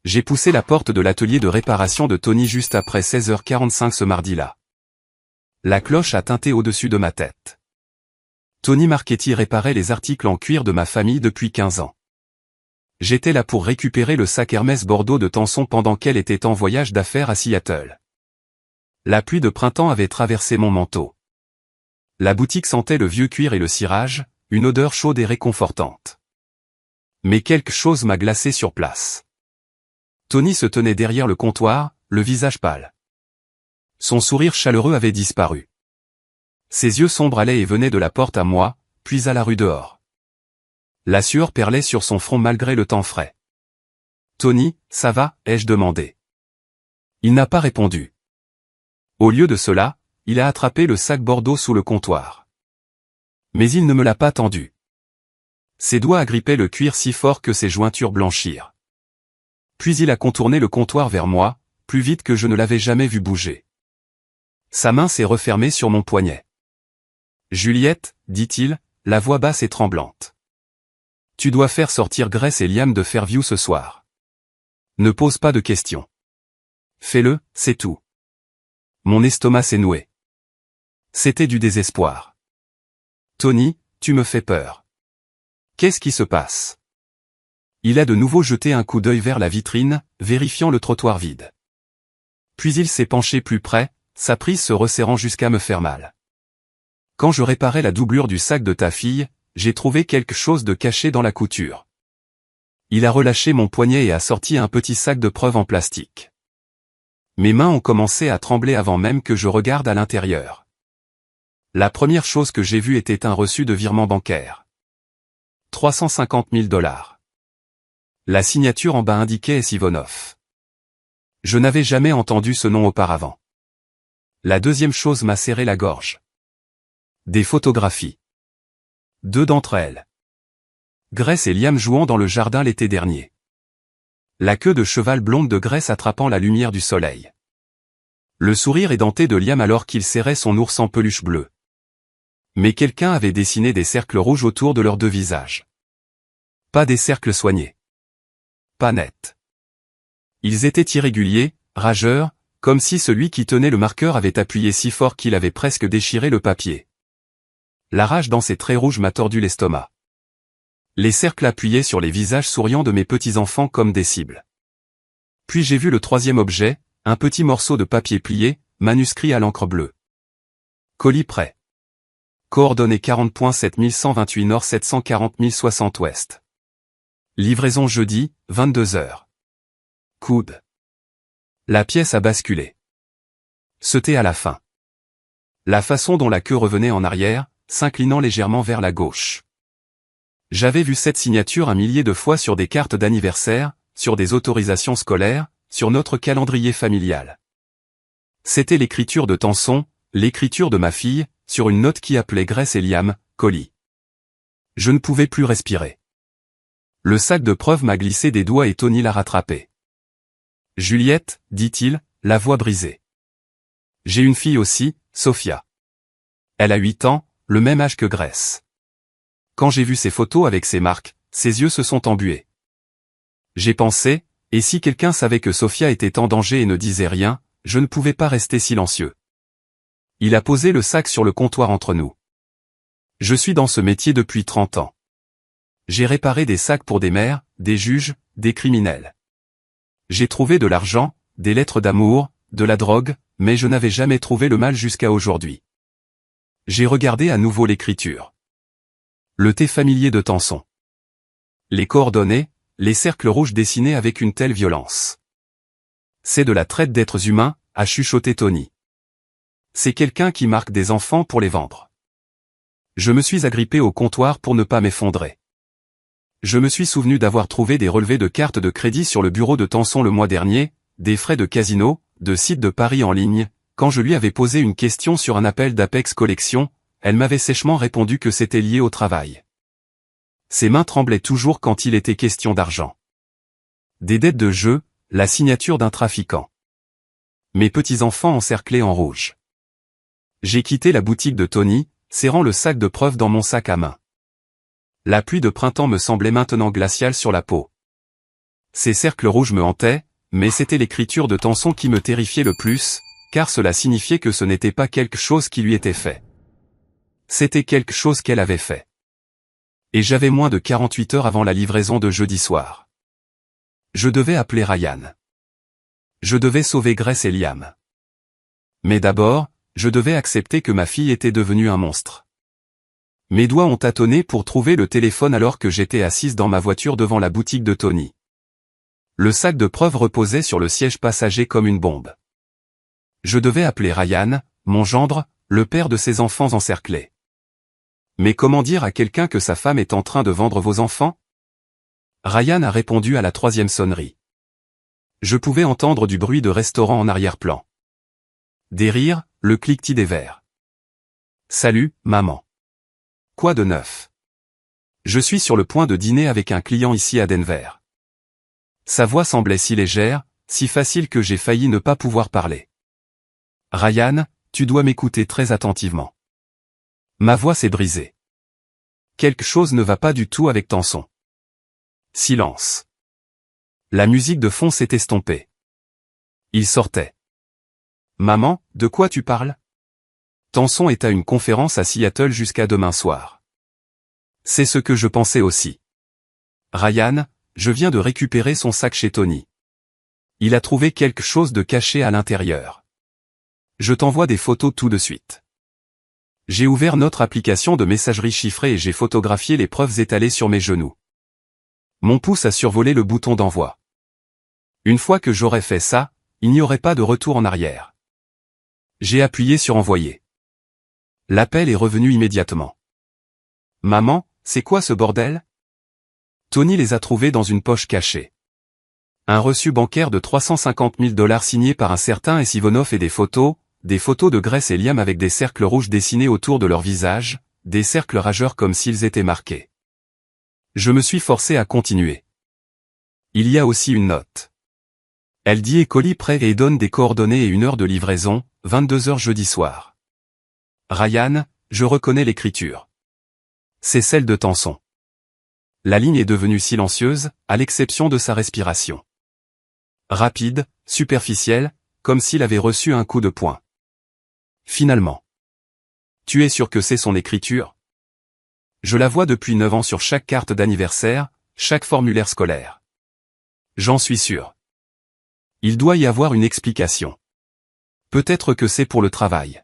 J'ai poussé la porte de l'atelier de réparation de Tony juste après 16h45 ce mardi-là. La cloche a tinté au-dessus de ma tête. Tony Marchetti réparait les articles en cuir de ma famille depuis 15 ans. J'étais là pour récupérer le sac Hermès Bordeaux de Tenson pendant qu'elle était en voyage d'affaires à Seattle. La pluie de printemps avait traversé mon manteau. La boutique sentait le vieux cuir et le cirage, une odeur chaude et réconfortante. Mais quelque chose m'a glacé sur place. Tony se tenait derrière le comptoir, le visage pâle. Son sourire chaleureux avait disparu. Ses yeux sombres allaient et venaient de la porte à moi, puis à la rue dehors. La sueur perlait sur son front malgré le temps frais. « Tony, ça va ?» ai-je demandé. Il n'a pas répondu. Au lieu de cela, il a attrapé le sac Bordeaux sous le comptoir. Mais il ne me l'a pas tendu. Ses doigts agrippaient le cuir si fort que ses jointures blanchirent. Puis il a contourné le comptoir vers moi, plus vite que je ne l'avais jamais vu bouger. Sa main s'est refermée sur mon poignet. « Juliette, dit-il, la voix basse et tremblante. Tu dois faire sortir Grace et Liam de Fairview ce soir. Ne pose pas de questions. Fais-le, c'est tout. » Mon estomac s'est noué. C'était du désespoir. « Tony, tu me fais peur. Qu'est-ce qui se passe ?» Il a de nouveau jeté un coup d'œil vers la vitrine, vérifiant le trottoir vide. Puis il s'est penché plus près, sa prise se resserrant jusqu'à me faire mal. Quand je réparais la doublure du sac de ta fille, j'ai trouvé quelque chose de caché dans la couture. Il a relâché mon poignet et a sorti un petit sac de preuves en plastique. Mes mains ont commencé à trembler avant même que je regarde à l'intérieur. La première chose que j'ai vue était un reçu de virement bancaire. 350 000 $. La signature en bas indiquait S. Ivonov. Je n'avais jamais entendu ce nom auparavant. La deuxième chose m'a serré la gorge. Des photographies. 2 d'entre elles. Grace et Liam jouant dans le jardin l'été dernier. La queue de cheval blonde de Grace attrapant la lumière du soleil. Le sourire édenté de Liam alors qu'il serrait son ours en peluche bleue. Mais quelqu'un avait dessiné des cercles rouges autour de leurs deux visages. Pas des cercles soignés. Pas nets. Ils étaient irréguliers, rageurs, comme si celui qui tenait le marqueur avait appuyé si fort qu'il avait presque déchiré le papier. La rage dans ses traits rouges m'a tordu l'estomac. Les cercles appuyaient sur les visages souriants de mes petits-enfants comme des cibles. Puis j'ai vu le troisième objet, un petit morceau de papier plié, manuscrit à l'encre bleue. Colis prêt. Coordonnées 40.7128 Nord 740 060 Ouest. Livraison jeudi, 22h. Coude. La pièce a basculé. C'était à la fin. La façon dont la queue revenait en arrière, s'inclinant légèrement vers la gauche. J'avais vu cette signature un millier de fois sur des cartes d'anniversaire, sur des autorisations scolaires, sur notre calendrier familial. C'était l'écriture de Tenson, l'écriture de ma fille, sur une note qui appelait Grace et Liam, colis. Je ne pouvais plus respirer. Le sac de preuves m'a glissé des doigts et Tony l'a rattrapé. « Juliette, dit-il, la voix brisée. J'ai une fille aussi, Sophia. Elle a 8 ans, le même âge que Grace. Quand j'ai vu ses photos avec ses marques, ses yeux se sont embués. J'ai pensé, et si quelqu'un savait que Sophia était en danger et ne disait rien, je ne pouvais pas rester silencieux. » Il a posé le sac sur le comptoir entre nous. Je suis dans ce métier depuis 30 ans. J'ai réparé des sacs pour des mères, des juges, des criminels. J'ai trouvé de l'argent, des lettres d'amour, de la drogue, mais je n'avais jamais trouvé le mal jusqu'à aujourd'hui. J'ai regardé à nouveau l'écriture. Le thé familier de Tenson. Les coordonnées, les cercles rouges dessinés avec une telle violence. C'est de la traite d'êtres humains, a chuchoté Tony. C'est quelqu'un qui marque des enfants pour les vendre. Je me suis agrippé au comptoir pour ne pas m'effondrer. Je me suis souvenu d'avoir trouvé des relevés de cartes de crédit sur le bureau de Tenson le mois dernier, des frais de casino, de sites de paris en ligne. Quand je lui avais posé une question sur un appel d'Apex Collection, elle m'avait sèchement répondu que c'était lié au travail. Ses mains tremblaient toujours quand il était question d'argent. Des dettes de jeu, la signature d'un trafiquant. Mes petits-enfants encerclés en rouge. J'ai quitté la boutique de Tony, serrant le sac de preuves dans mon sac à main. La pluie de printemps me semblait maintenant glaciale sur la peau. Ces cercles rouges me hantaient, mais c'était l'écriture de Tanson qui me terrifiait le plus, car cela signifiait que ce n'était pas quelque chose qui lui était fait. C'était quelque chose qu'elle avait fait. Et j'avais moins de 48 heures avant la livraison de jeudi soir. Je devais appeler Ryan. Je devais sauver Grace et Liam. Mais d'abord, je devais accepter que ma fille était devenue un monstre. Mes doigts ont tâtonné pour trouver le téléphone alors que j'étais assise dans ma voiture devant la boutique de Tony. Le sac de preuves reposait sur le siège passager comme une bombe. Je devais appeler Ryan, mon gendre, le père de ses enfants encerclés. Mais comment dire à quelqu'un que sa femme est en train de vendre vos enfants? Ryan a répondu à la 3e sonnerie. Je pouvais entendre du bruit de restaurant en arrière-plan. Des rires, le cliquetis des verres. Salut, maman. Quoi de neuf? Je suis sur le point de dîner avec un client ici à Denver. Sa voix semblait si légère, si facile que j'ai failli ne pas pouvoir parler. Ryan, tu dois m'écouter très attentivement. Ma voix s'est brisée. Quelque chose ne va pas du tout avec Tanson. Silence. La musique de fond s'est estompée. Il sortait. Maman, de quoi tu parles? Tanson est à une conférence à Seattle jusqu'à demain soir. C'est ce que je pensais aussi. Ryan, je viens de récupérer son sac chez Tony. Il a trouvé quelque chose de caché à l'intérieur. Je t'envoie des photos tout de suite. J'ai ouvert notre application de messagerie chiffrée et j'ai photographié les preuves étalées sur mes genoux. Mon pouce a survolé le bouton d'envoi. Une fois que j'aurais fait ça, il n'y aurait pas de retour en arrière. J'ai appuyé sur envoyer. L'appel est revenu immédiatement. Maman, c'est quoi ce bordel? Tony les a trouvés dans une poche cachée. Un reçu bancaire de 350 000 $ signé par un certain Esivonov et des photos de Grace et Liam avec des cercles rouges dessinés autour de leur visage, des cercles rageurs comme s'ils étaient marqués. Je me suis forcé à continuer. Il y a aussi une note. Elle dit colis prêt et donne des coordonnées et une heure de livraison, 22 h jeudi soir. Ryan, je reconnais l'écriture. C'est celle de Tanson. La ligne est devenue silencieuse, à l'exception de sa respiration. Rapide, superficielle, comme s'il avait reçu un coup de poing. Finalement. Tu es sûr que c'est son écriture? Je la vois depuis 9 ans sur chaque carte d'anniversaire, chaque formulaire scolaire. J'en suis sûr. Il doit y avoir une explication. Peut-être que c'est pour le travail.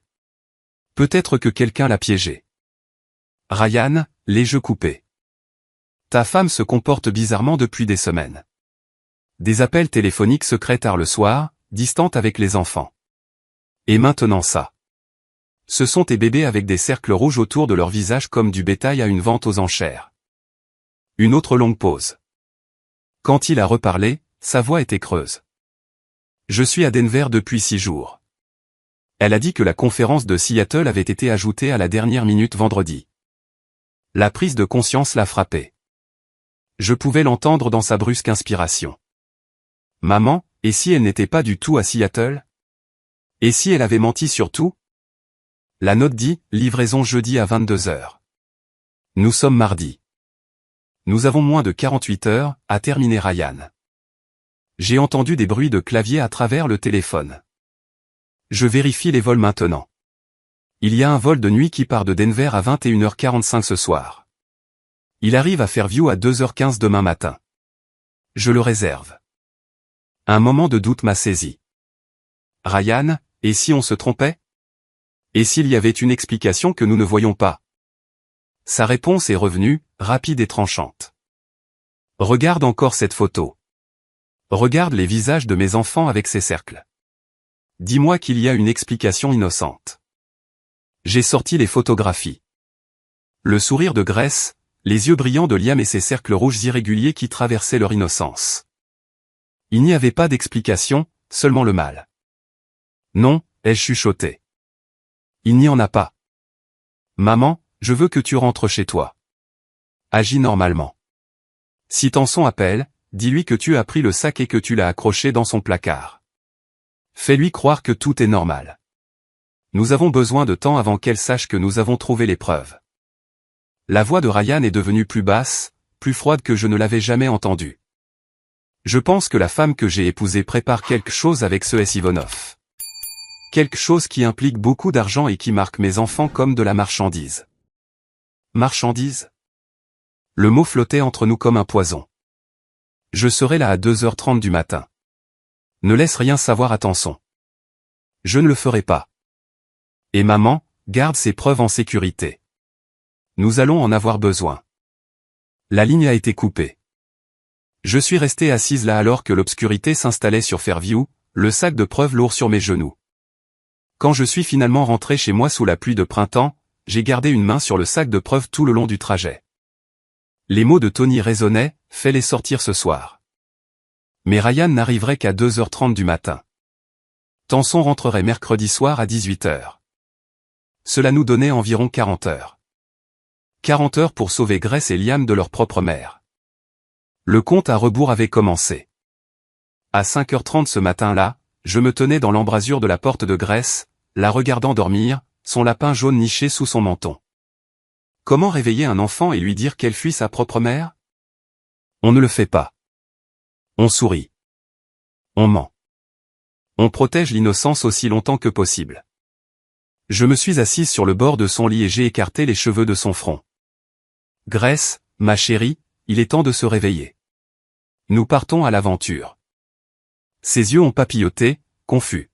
Peut-être que quelqu'un l'a piégé. Ryan, les jeux coupés. Ta femme se comporte bizarrement depuis des semaines. Des appels téléphoniques secrets tard le soir, distante avec les enfants. Et maintenant ça. Ce sont tes bébés avec des cercles rouges autour de leur visage comme du bétail à une vente aux enchères. Une autre longue pause. Quand il a reparlé, sa voix était creuse. Je suis à Denver depuis 6 jours. Elle a dit que la conférence de Seattle avait été ajoutée à la dernière minute vendredi. La prise de conscience l'a frappé. Je pouvais l'entendre dans sa brusque inspiration. Maman, et si elle n'était pas du tout à Seattle? Et si elle avait menti sur tout? La note dit, livraison jeudi à 22 h. Nous sommes mardi. Nous avons moins de 48 heures, a terminé Ryan. J'ai entendu des bruits de clavier à travers le téléphone. Je vérifie les vols maintenant. Il y a un vol de nuit qui part de Denver à 21 h 45 ce soir. Il arrive à Fairview à 2 h 15 demain matin. Je le réserve. Un moment de doute m'a saisi. Ryan, et si on se trompait? Et s'il y avait une explication que nous ne voyons pas? Sa réponse est revenue, rapide et tranchante. Regarde encore cette photo. Regarde les visages de mes enfants avec ces cercles. Dis-moi qu'il y a une explication innocente. J'ai sorti les photographies. Le sourire de Grace, les yeux brillants de Liam et ces cercles rouges irréguliers qui traversaient leur innocence. Il n'y avait pas d'explication, seulement le mal. Non, ai-je chuchoté. Il n'y en a pas. Maman, je veux que tu rentres chez toi. Agis normalement. Si Tanson appelle, dis-lui que tu as pris le sac et que tu l'as accroché dans son placard. Fais-lui croire que tout est normal. Nous avons besoin de temps avant qu'elle sache que nous avons trouvé les preuves. La voix de Ryan est devenue plus basse, plus froide que je ne l'avais jamais entendue. Je pense que la femme que j'ai épousée prépare quelque chose avec ce S. Ivonov. Quelque chose qui implique beaucoup d'argent et qui marque mes enfants comme de la marchandise. Marchandise? Le mot flottait entre nous comme un poison. Je serai là à 2h30 du matin. Ne laisse rien savoir à Tanson. Je ne le ferai pas. Et maman, garde ses preuves en sécurité. Nous allons en avoir besoin. La ligne a été coupée. Je suis restée assise là alors que l'obscurité s'installait sur Fairview, le sac de preuves lourd sur mes genoux. Quand je suis finalement rentré chez moi sous la pluie de printemps, j'ai gardé une main sur le sac de preuves tout le long du trajet. Les mots de Tony résonnaient, « Fais-les sortir ce soir ». Mais Ryan n'arriverait qu'à 2h30 du matin. Tanson rentrerait mercredi soir à 18h. Cela nous donnait environ 40 heures. 40 heures pour sauver Grace et Liam de leur propre mère. Le compte à rebours avait commencé. À 5h30 ce matin-là, je me tenais dans l'embrasure de la porte de Grace, la regardant dormir, son lapin jaune niché sous son menton. Comment réveiller un enfant et lui dire qu'elle fuit sa propre mère? On ne le fait pas. On sourit. On ment. On protège l'innocence aussi longtemps que possible. Je me suis assise sur le bord de son lit et j'ai écarté les cheveux de son front. Grace, ma chérie, il est temps de se réveiller. Nous partons à l'aventure. Ses yeux ont papilloté, confus.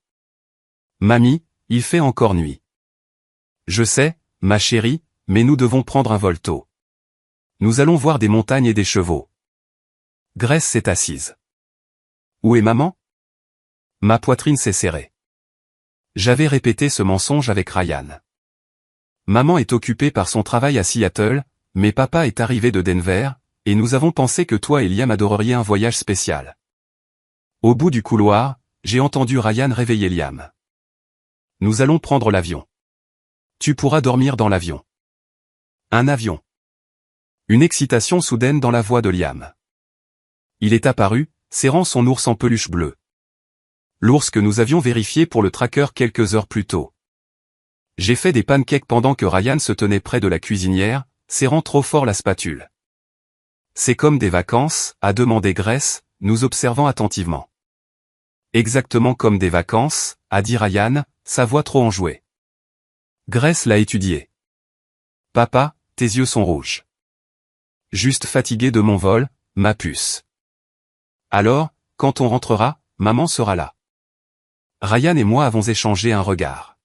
Mamie, il fait encore nuit. Je sais, ma chérie, mais nous devons prendre un vol tôt. Nous allons voir des montagnes et des chevaux. Grace s'est assise. Où est maman? Ma poitrine s'est serrée. J'avais répété ce mensonge avec Ryan. Maman est occupée par son travail à Seattle, mais papa est arrivé de Denver, et nous avons pensé que toi et Liam adoreriez un voyage spécial. Au bout du couloir, j'ai entendu Ryan réveiller Liam. Nous allons prendre l'avion. Tu pourras dormir dans l'avion. Un avion. Une excitation soudaine dans la voix de Liam. Il est apparu, serrant son ours en peluche bleue. L'ours que nous avions vérifié pour le tracker quelques heures plus tôt. J'ai fait des pancakes pendant que Ryan se tenait près de la cuisinière, serrant trop fort la spatule. C'est comme des vacances, a demandé Grace, nous observant attentivement. Exactement comme des vacances, a dit Ryan, sa voix trop enjouée. Grace l'a étudié. Papa, tes yeux sont rouges. Juste fatigué de mon vol, ma puce. Alors, quand on rentrera, maman sera là. Ryan et moi avons échangé un regard.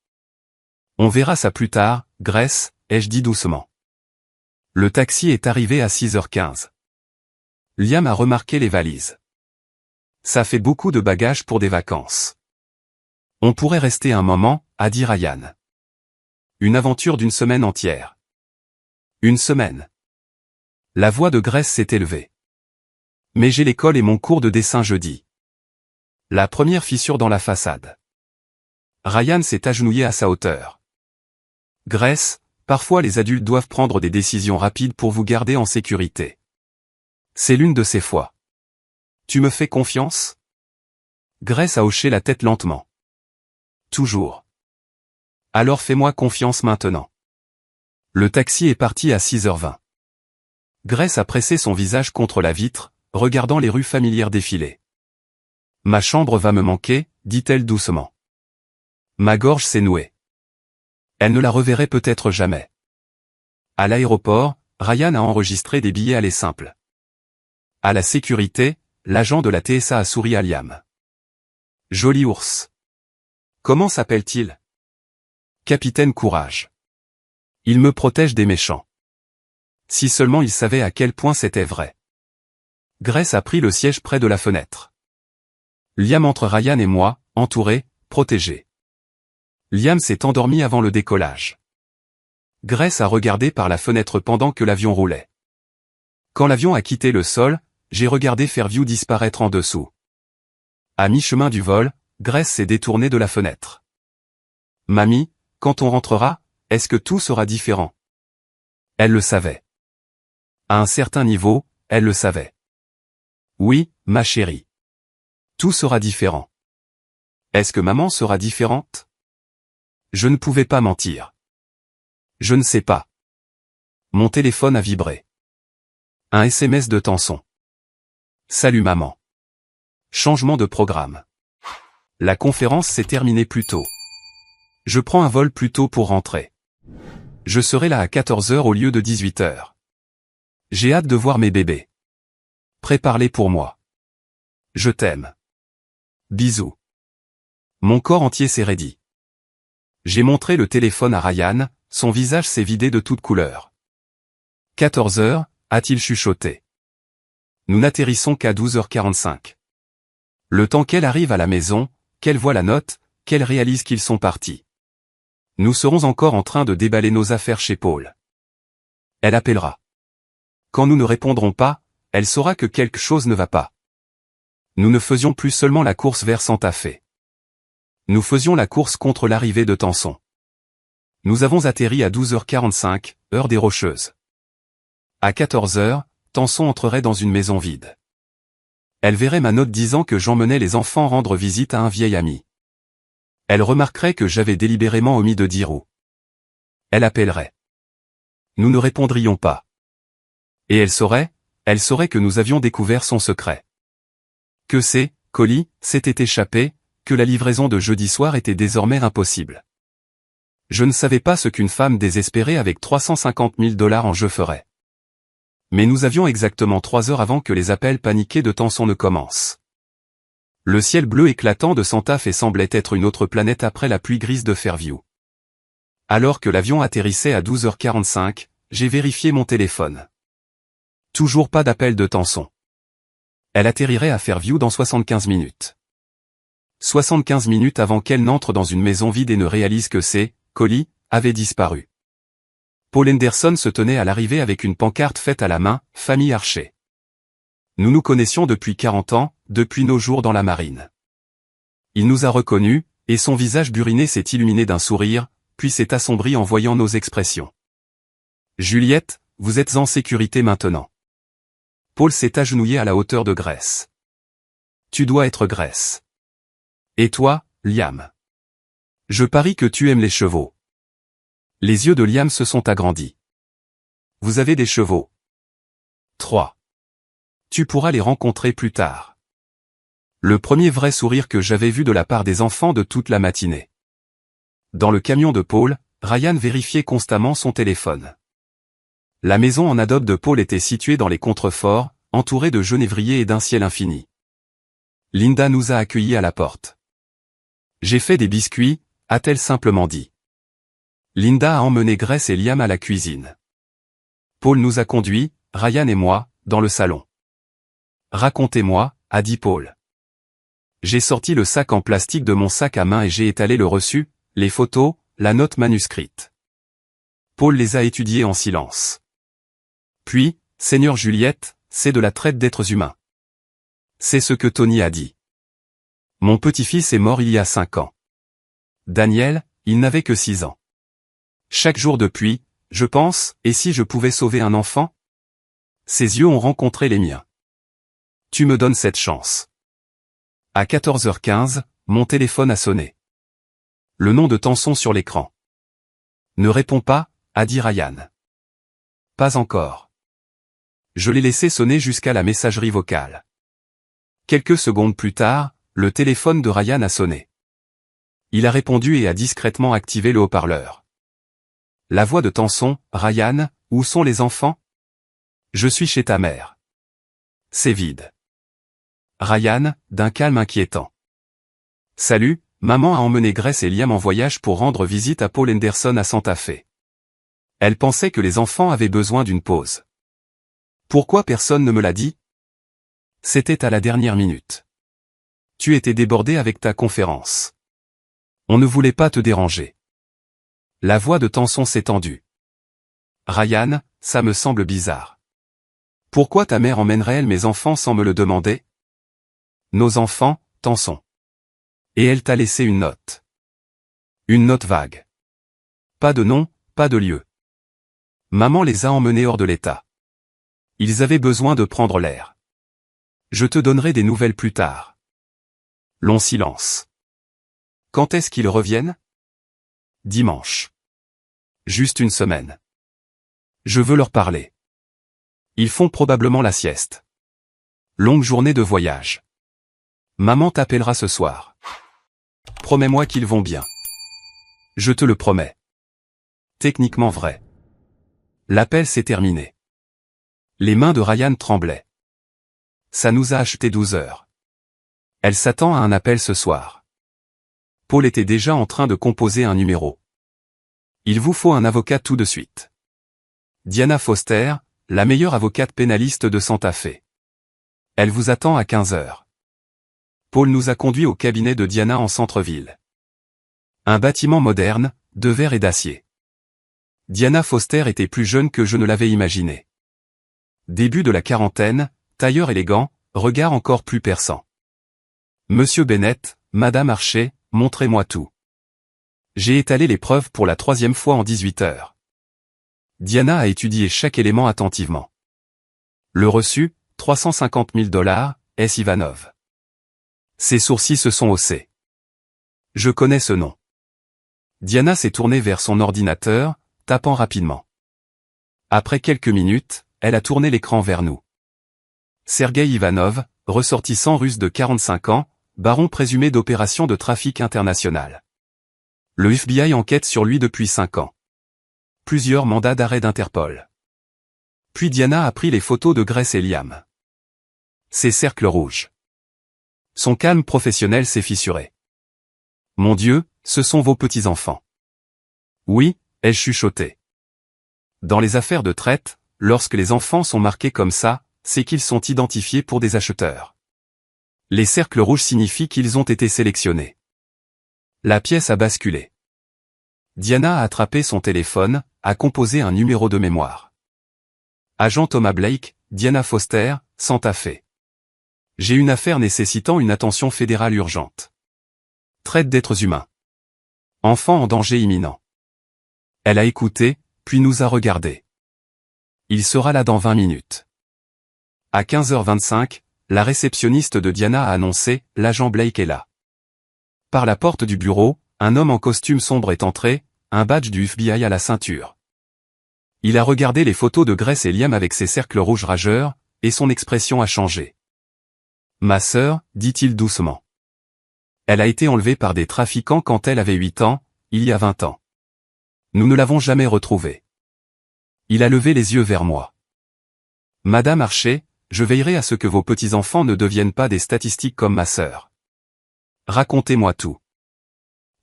On verra ça plus tard, Grace, ai-je dit doucement. Le taxi est arrivé à 6h15. Liam a remarqué les valises. Ça fait beaucoup de bagages pour des vacances. On pourrait rester un moment, a dit Ryan. Une aventure d'une semaine entière. Une semaine. La voix de Grace s'est élevée. Mais j'ai l'école et mon cours de dessin jeudi. La première fissure dans la façade. Ryan s'est agenouillé à sa hauteur. Grace, parfois les adultes doivent prendre des décisions rapides pour vous garder en sécurité. C'est l'une de ces fois. Tu me fais confiance? Grace a hoché la tête lentement. Toujours. Alors fais-moi confiance maintenant. Le taxi est parti à 6h20. Grace a pressé son visage contre la vitre, regardant les rues familières défiler. Ma chambre va me manquer, dit-elle doucement. Ma gorge s'est nouée. Elle ne la reverrait peut-être jamais. À l'aéroport, Ryan a enregistré des billets aller simples. À la sécurité, l'agent de la TSA a souri à Liam. Joli ours. Comment s'appelle-t-il? Capitaine Courage. Il me protège des méchants. Si seulement il savait à quel point c'était vrai. Grace a pris le siège près de la fenêtre. Liam entre Ryan et moi, entourés, protégés. Liam s'est endormi avant le décollage. Grace a regardé par la fenêtre pendant que l'avion roulait. Quand l'avion a quitté le sol, j'ai regardé Fairview disparaître en dessous. À mi-chemin du vol, Grace s'est détournée de la fenêtre. Mamie, quand on rentrera, est-ce que tout sera différent? Elle le savait. À un certain niveau, elle le savait. Oui, ma chérie. Tout sera différent. Est-ce que maman sera différente? Je ne pouvais pas mentir. Je ne sais pas. Mon téléphone a vibré. Un SMS de Tanson. Salut maman. Changement de programme. La conférence s'est terminée plus tôt. Je prends un vol plus tôt pour rentrer. Je serai là à 14 h au lieu de 18 h. J'ai hâte de voir mes bébés. Prépare-les pour moi. Je t'aime. Bisous. Mon corps entier s'est raidi. J'ai montré le téléphone à Ryan, son visage s'est vidé de toutes couleurs. 14 h, a-t-il chuchoté. Nous n'atterrissons qu'à 12 h 45. Le temps qu'elle arrive à la maison, qu'elle voit la note, qu'elle réalise qu'ils sont partis. Nous serons encore en train de déballer nos affaires chez Paul. Elle appellera. Quand nous ne répondrons pas, elle saura que quelque chose ne va pas. Nous ne faisions plus seulement la course vers Santa Fe. Nous faisions la course contre l'arrivée de Tanson. Nous avons atterri à 12 h 45, heure des Rocheuses. À 14 h, Tanson entrerait dans une maison vide. Elle verrait ma note disant que j'emmenais les enfants rendre visite à un vieil ami. Elle remarquerait que j'avais délibérément omis de dire où. Elle appellerait. Nous ne répondrions pas. Et elle saurait que nous avions découvert son secret. Que ces colis s'étaient échappés, que la livraison de jeudi soir était désormais impossible. Je ne savais pas ce qu'une femme désespérée avec 350 000 $ en jeu ferait. Mais nous avions exactement 3 heures avant que les appels paniqués de Tanson ne commencent. Le ciel bleu éclatant de Santa Fe semblait être une autre planète après la pluie grise de Fairview. Alors que l'avion atterrissait à 12 h 45, j'ai vérifié mon téléphone. Toujours pas d'appel de Tanson. Elle atterrirait à Fairview dans 75 minutes. 75 minutes avant qu'elle n'entre dans une maison vide et ne réalise que ses colis avaient disparu. Paul Henderson se tenait à l'arrivée avec une pancarte faite à la main, « Famille Archer ». Nous nous connaissions depuis 40 ans, depuis nos jours dans la marine. Il nous a reconnus, et son visage buriné s'est illuminé d'un sourire, puis s'est assombri en voyant nos expressions. « Juliette, vous êtes en sécurité maintenant. » Paul s'est agenouillé à la hauteur de Grace. « Tu dois être Grace. Et toi, Liam? Je parie que tu aimes les chevaux. » Les yeux de Liam se sont agrandis. « Vous avez des chevaux? » 3. Tu pourras les rencontrer plus tard. Le premier vrai sourire que j'avais vu de la part des enfants de toute la matinée. Dans le camion de Paul, Ryan vérifiait constamment son téléphone. La maison en adobe de Paul était située dans les contreforts, entourée de genévriers et d'un ciel infini. Linda nous a accueillis à la porte. « J'ai fait des biscuits », a-t-elle simplement dit. Linda a emmené Grace et Liam à la cuisine. Paul nous a conduits, Ryan et moi, dans le salon. « Racontez-moi », a dit Paul. J'ai sorti le sac en plastique de mon sac à main et j'ai étalé le reçu, les photos, la note manuscrite. Paul les a étudiées en silence. Puis, « Seigneur Juliette, c'est de la traite d'êtres humains. » C'est ce que Tony a dit. Mon petit-fils est mort il y a 5 ans. Daniel, il n'avait que 6 ans. Chaque jour depuis, je pense, et si je pouvais sauver un enfant? Ses yeux ont rencontré les miens. Tu me donnes cette chance. À 14 h 15, mon téléphone a sonné. Le nom de Tanson sur l'écran. Ne réponds pas, a dit Ryan. Pas encore. Je l'ai laissé sonner jusqu'à la messagerie vocale. Quelques secondes plus tard, le téléphone de Ryan a sonné. Il a répondu et a discrètement activé le haut-parleur. La voix de Tanson, Ryan, où sont les enfants? Je suis chez ta mère. C'est vide. Ryan, d'un calme inquiétant. Salut, maman a emmené Grace et Liam en voyage pour rendre visite à Paul Henderson à Santa Fe. Elle pensait que les enfants avaient besoin d'une pause. Pourquoi personne ne me l'a dit? C'était à la dernière minute. Tu étais débordé avec ta conférence. On ne voulait pas te déranger. La voix de Tanson s'est tendue. Ryan, ça me semble bizarre. Pourquoi ta mère emmènerait-elle mes enfants sans me le demander? Nos enfants, Tanson. Et elle t'a laissé une note. Une note vague. Pas de nom, pas de lieu. Maman les a emmenés hors de l'état. Ils avaient besoin de prendre l'air. Je te donnerai des nouvelles plus tard. Long silence. Quand est-ce qu'ils reviennent? Dimanche. Juste une semaine. Je veux leur parler. Ils font probablement la sieste. Longue journée de voyage. Maman t'appellera ce soir. Promets-moi qu'ils vont bien. Je te le promets. Techniquement vrai. L'appel s'est terminé. Les mains de Ryan tremblaient. Ça nous a acheté 12 heures. Elle s'attend à un appel ce soir. Paul était déjà en train de composer un numéro. Il vous faut un avocat tout de suite. Diana Foster, la meilleure avocate pénaliste de Santa Fe. Elle vous attend à 15 heures. Paul nous a conduits au cabinet de Diana en centre-ville. Un bâtiment moderne, de verre et d'acier. Diana Foster était plus jeune que je ne l'avais imaginé. Début de la quarantaine, tailleur élégant, regard encore plus perçant. Monsieur Bennett, Madame Archer, montrez-moi tout. J'ai étalé les preuves pour la 3e fois en 18 heures. Diana a étudié chaque élément attentivement. Le reçu, 350 000 $, S. Ivanov. Ses sourcils se sont haussés. Je connais ce nom. Diana s'est tournée vers son ordinateur, tapant rapidement. Après quelques minutes, elle a tourné l'écran vers nous. Sergueï Ivanov, ressortissant russe de 45 ans, baron présumé d'opérations de trafic international. Le FBI enquête sur lui depuis 5 ans. Plusieurs mandats d'arrêt d'Interpol. Puis Diana a pris les photos de Grace et Liam. Ses cercles rouges. Son calme professionnel s'est fissuré. Mon Dieu, ce sont vos petits-enfants. Oui, ai-je chuchoté. Dans les affaires de traite, lorsque les enfants sont marqués comme ça, c'est qu'ils sont identifiés pour des acheteurs. Les cercles rouges signifient qu'ils ont été sélectionnés. La pièce a basculé. Diana a attrapé son téléphone, a composé un numéro de mémoire. Agent Thomas Blake, Diana Foster, Santa Fe. J'ai une affaire nécessitant une attention fédérale urgente. Traite d'êtres humains. Enfant en danger imminent. Elle a écouté, puis nous a regardés. Il sera là dans 20 minutes. À 15h25, la réceptionniste de Diana a annoncé « L'agent Blake est là ». Par la porte du bureau, un homme en costume sombre est entré, un badge du FBI à la ceinture. Il a regardé les photos de Grace et Liam avec ses cercles rouges rageurs, et son expression a changé. « Ma sœur, dit-il doucement. Elle a été enlevée par des trafiquants quand elle avait 8 ans, il y a 20 ans. Nous ne l'avons jamais retrouvée. » Il a levé les yeux vers moi. « Madame Archer, je veillerai à ce que vos petits-enfants ne deviennent pas des statistiques comme ma sœur. Racontez-moi tout. »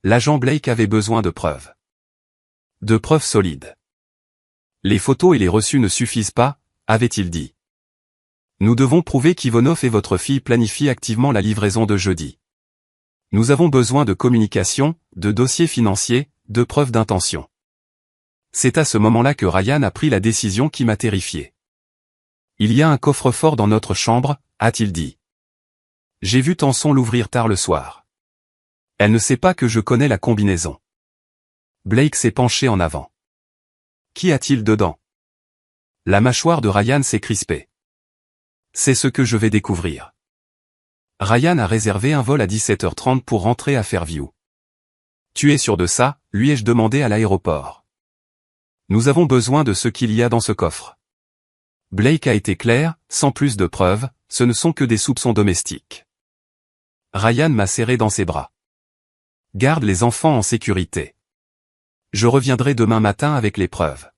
L'agent Blake avait besoin de preuves. De preuves solides. Les photos et les reçus ne suffisent pas, avait-il dit. Nous devons prouver qu'Ivonov et votre fille planifient activement la livraison de jeudi. Nous avons besoin de communication, de dossiers financiers, de preuves d'intention. C'est à ce moment-là que Ryan a pris la décision qui m'a terrifié. Il y a un coffre-fort dans notre chambre, a-t-il dit. J'ai vu Tanson l'ouvrir tard le soir. Elle ne sait pas que je connais la combinaison. Blake s'est penché en avant. Qu'y a-t-il dedans? La mâchoire de Ryan s'est crispée. C'est ce que je vais découvrir. Ryan a réservé un vol à 17h30 pour rentrer à Fairview. Tu es sûr de ça, lui ai-je demandé à l'aéroport. Nous avons besoin de ce qu'il y a dans ce coffre. Blake a été clair, sans plus de preuves, ce ne sont que des soupçons domestiques. Ryan m'a serré dans ses bras. Garde les enfants en sécurité. Je reviendrai demain matin avec les preuves.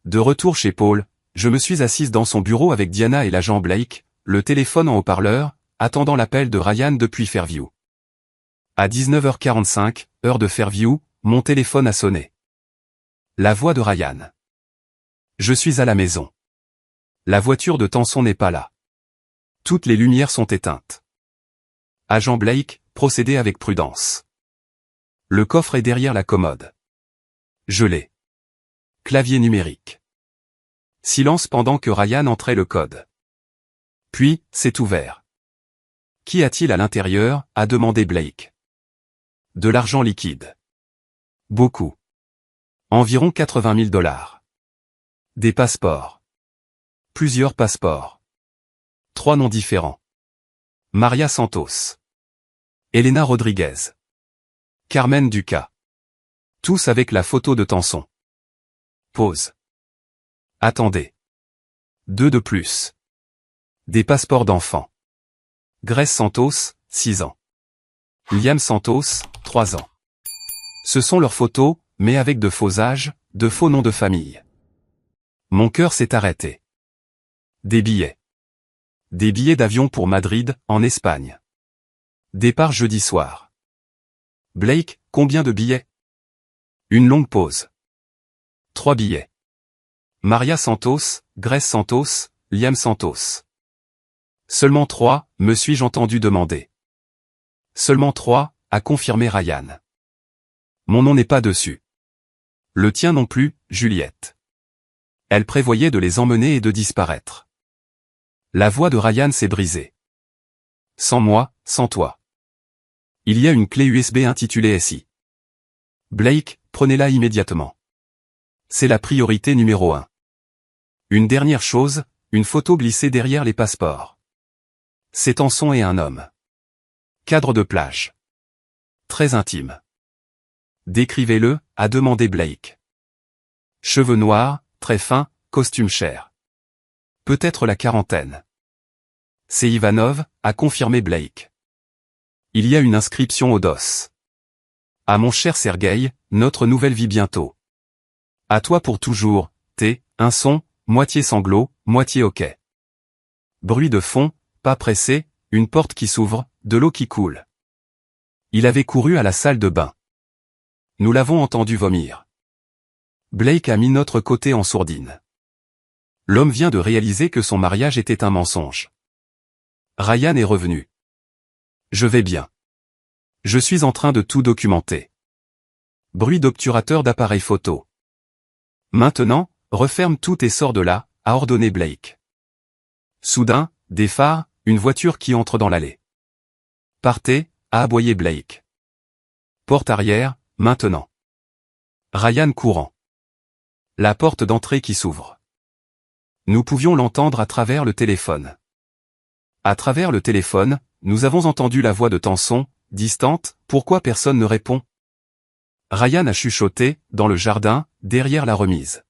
De retour chez Paul, je me suis assise dans son bureau avec Diana et l'agent Blake, le téléphone en haut-parleur, attendant l'appel de Ryan depuis Fairview. À 19h45, heure de Fairview, mon téléphone a sonné. La voix de Ryan. Je suis à la maison. La voiture de Tanson n'est pas là. Toutes les lumières sont éteintes. Agent Blake, procédez avec prudence. Le coffre est derrière la commode. Je l'ai. Clavier numérique. Silence pendant que Ryan entrait le code. Puis, c'est ouvert. Qu'y a-t-il à l'intérieur, a demandé Blake. De l'argent liquide. Beaucoup. Environ 80 000 $. Des passeports. Plusieurs passeports. 3 noms différents. Maria Santos. Elena Rodriguez. Carmen Duca. Tous avec la photo de Tanson. Pause. Attendez. 2 de plus. Des passeports d'enfants. Grace Santos, 6 ans. Liam Santos, 3 ans. Ce sont leurs photos, mais avec de faux âges, de faux noms de famille. Mon cœur s'est arrêté. Des billets. Des billets d'avion pour Madrid, en Espagne. Départ jeudi soir. Blake, combien de billets? Une longue pause. 3 billets. Maria Santos, Grace Santos, Liam Santos. Seulement 3, me suis-je entendu demander. Seulement 3, a confirmé Ryan. Mon nom n'est pas dessus. Le tien non plus, Juliette. Elle prévoyait de les emmener et de disparaître. La voix de Ryan s'est brisée. Sans moi, sans toi. Il y a une clé USB intitulée SI. Blake, prenez-la immédiatement. C'est la priorité numéro 1. Une dernière chose, une photo glissée derrière les passeports. C'est Tanson et un homme. Cadre de plage. Très intime. Décrivez-le, a demandé Blake. Cheveux noirs, très fins, costume cher. Peut-être la quarantaine. C'est Ivanov, a confirmé Blake. Il y a une inscription au dos. À mon cher Sergueï, notre nouvelle vie bientôt. À toi pour toujours, un son, moitié sanglot, moitié hoquet. Bruit de fond, pas pressé, une porte qui s'ouvre, de l'eau qui coule. Il avait couru à la salle de bain. Nous l'avons entendu vomir. Blake a mis notre côté en sourdine. L'homme vient de réaliser que son mariage était un mensonge. Ryan est revenu. Je vais bien. Je suis en train de tout documenter. Bruit d'obturateur d'appareil photo. Maintenant, referme tout et sors de là, a ordonné Blake. Soudain, des phares, une voiture qui entre dans l'allée. Partez, a aboyé Blake. Porte arrière, maintenant. Ryan courant. La porte d'entrée qui s'ouvre. Nous pouvions l'entendre à travers le téléphone. À travers le téléphone, nous avons entendu la voix de Tanson, distante, pourquoi personne ne répond? Ryan a chuchoté, dans le jardin, derrière la remise.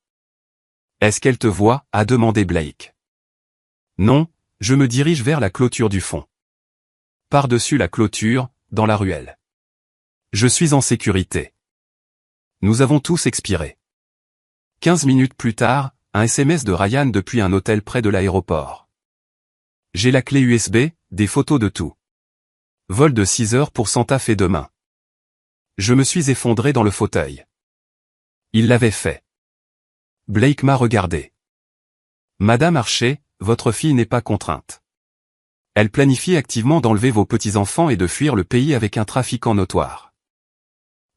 Est-ce qu'elle te voit? A demandé Blake. Non, je me dirige vers la clôture du fond. Par-dessus la clôture, dans la ruelle. Je suis en sécurité. Nous avons tous expiré. 15 minutes plus tard, un SMS de Ryan depuis un hôtel près de l'aéroport. J'ai la clé USB, des photos de tout. Vol de 6 heures pour Santa Fe demain. Je me suis effondré dans le fauteuil. Il l'avait fait. Blake m'a regardé. Madame Archer, votre fille n'est pas contrainte. Elle planifie activement d'enlever vos petits-enfants et de fuir le pays avec un trafiquant notoire.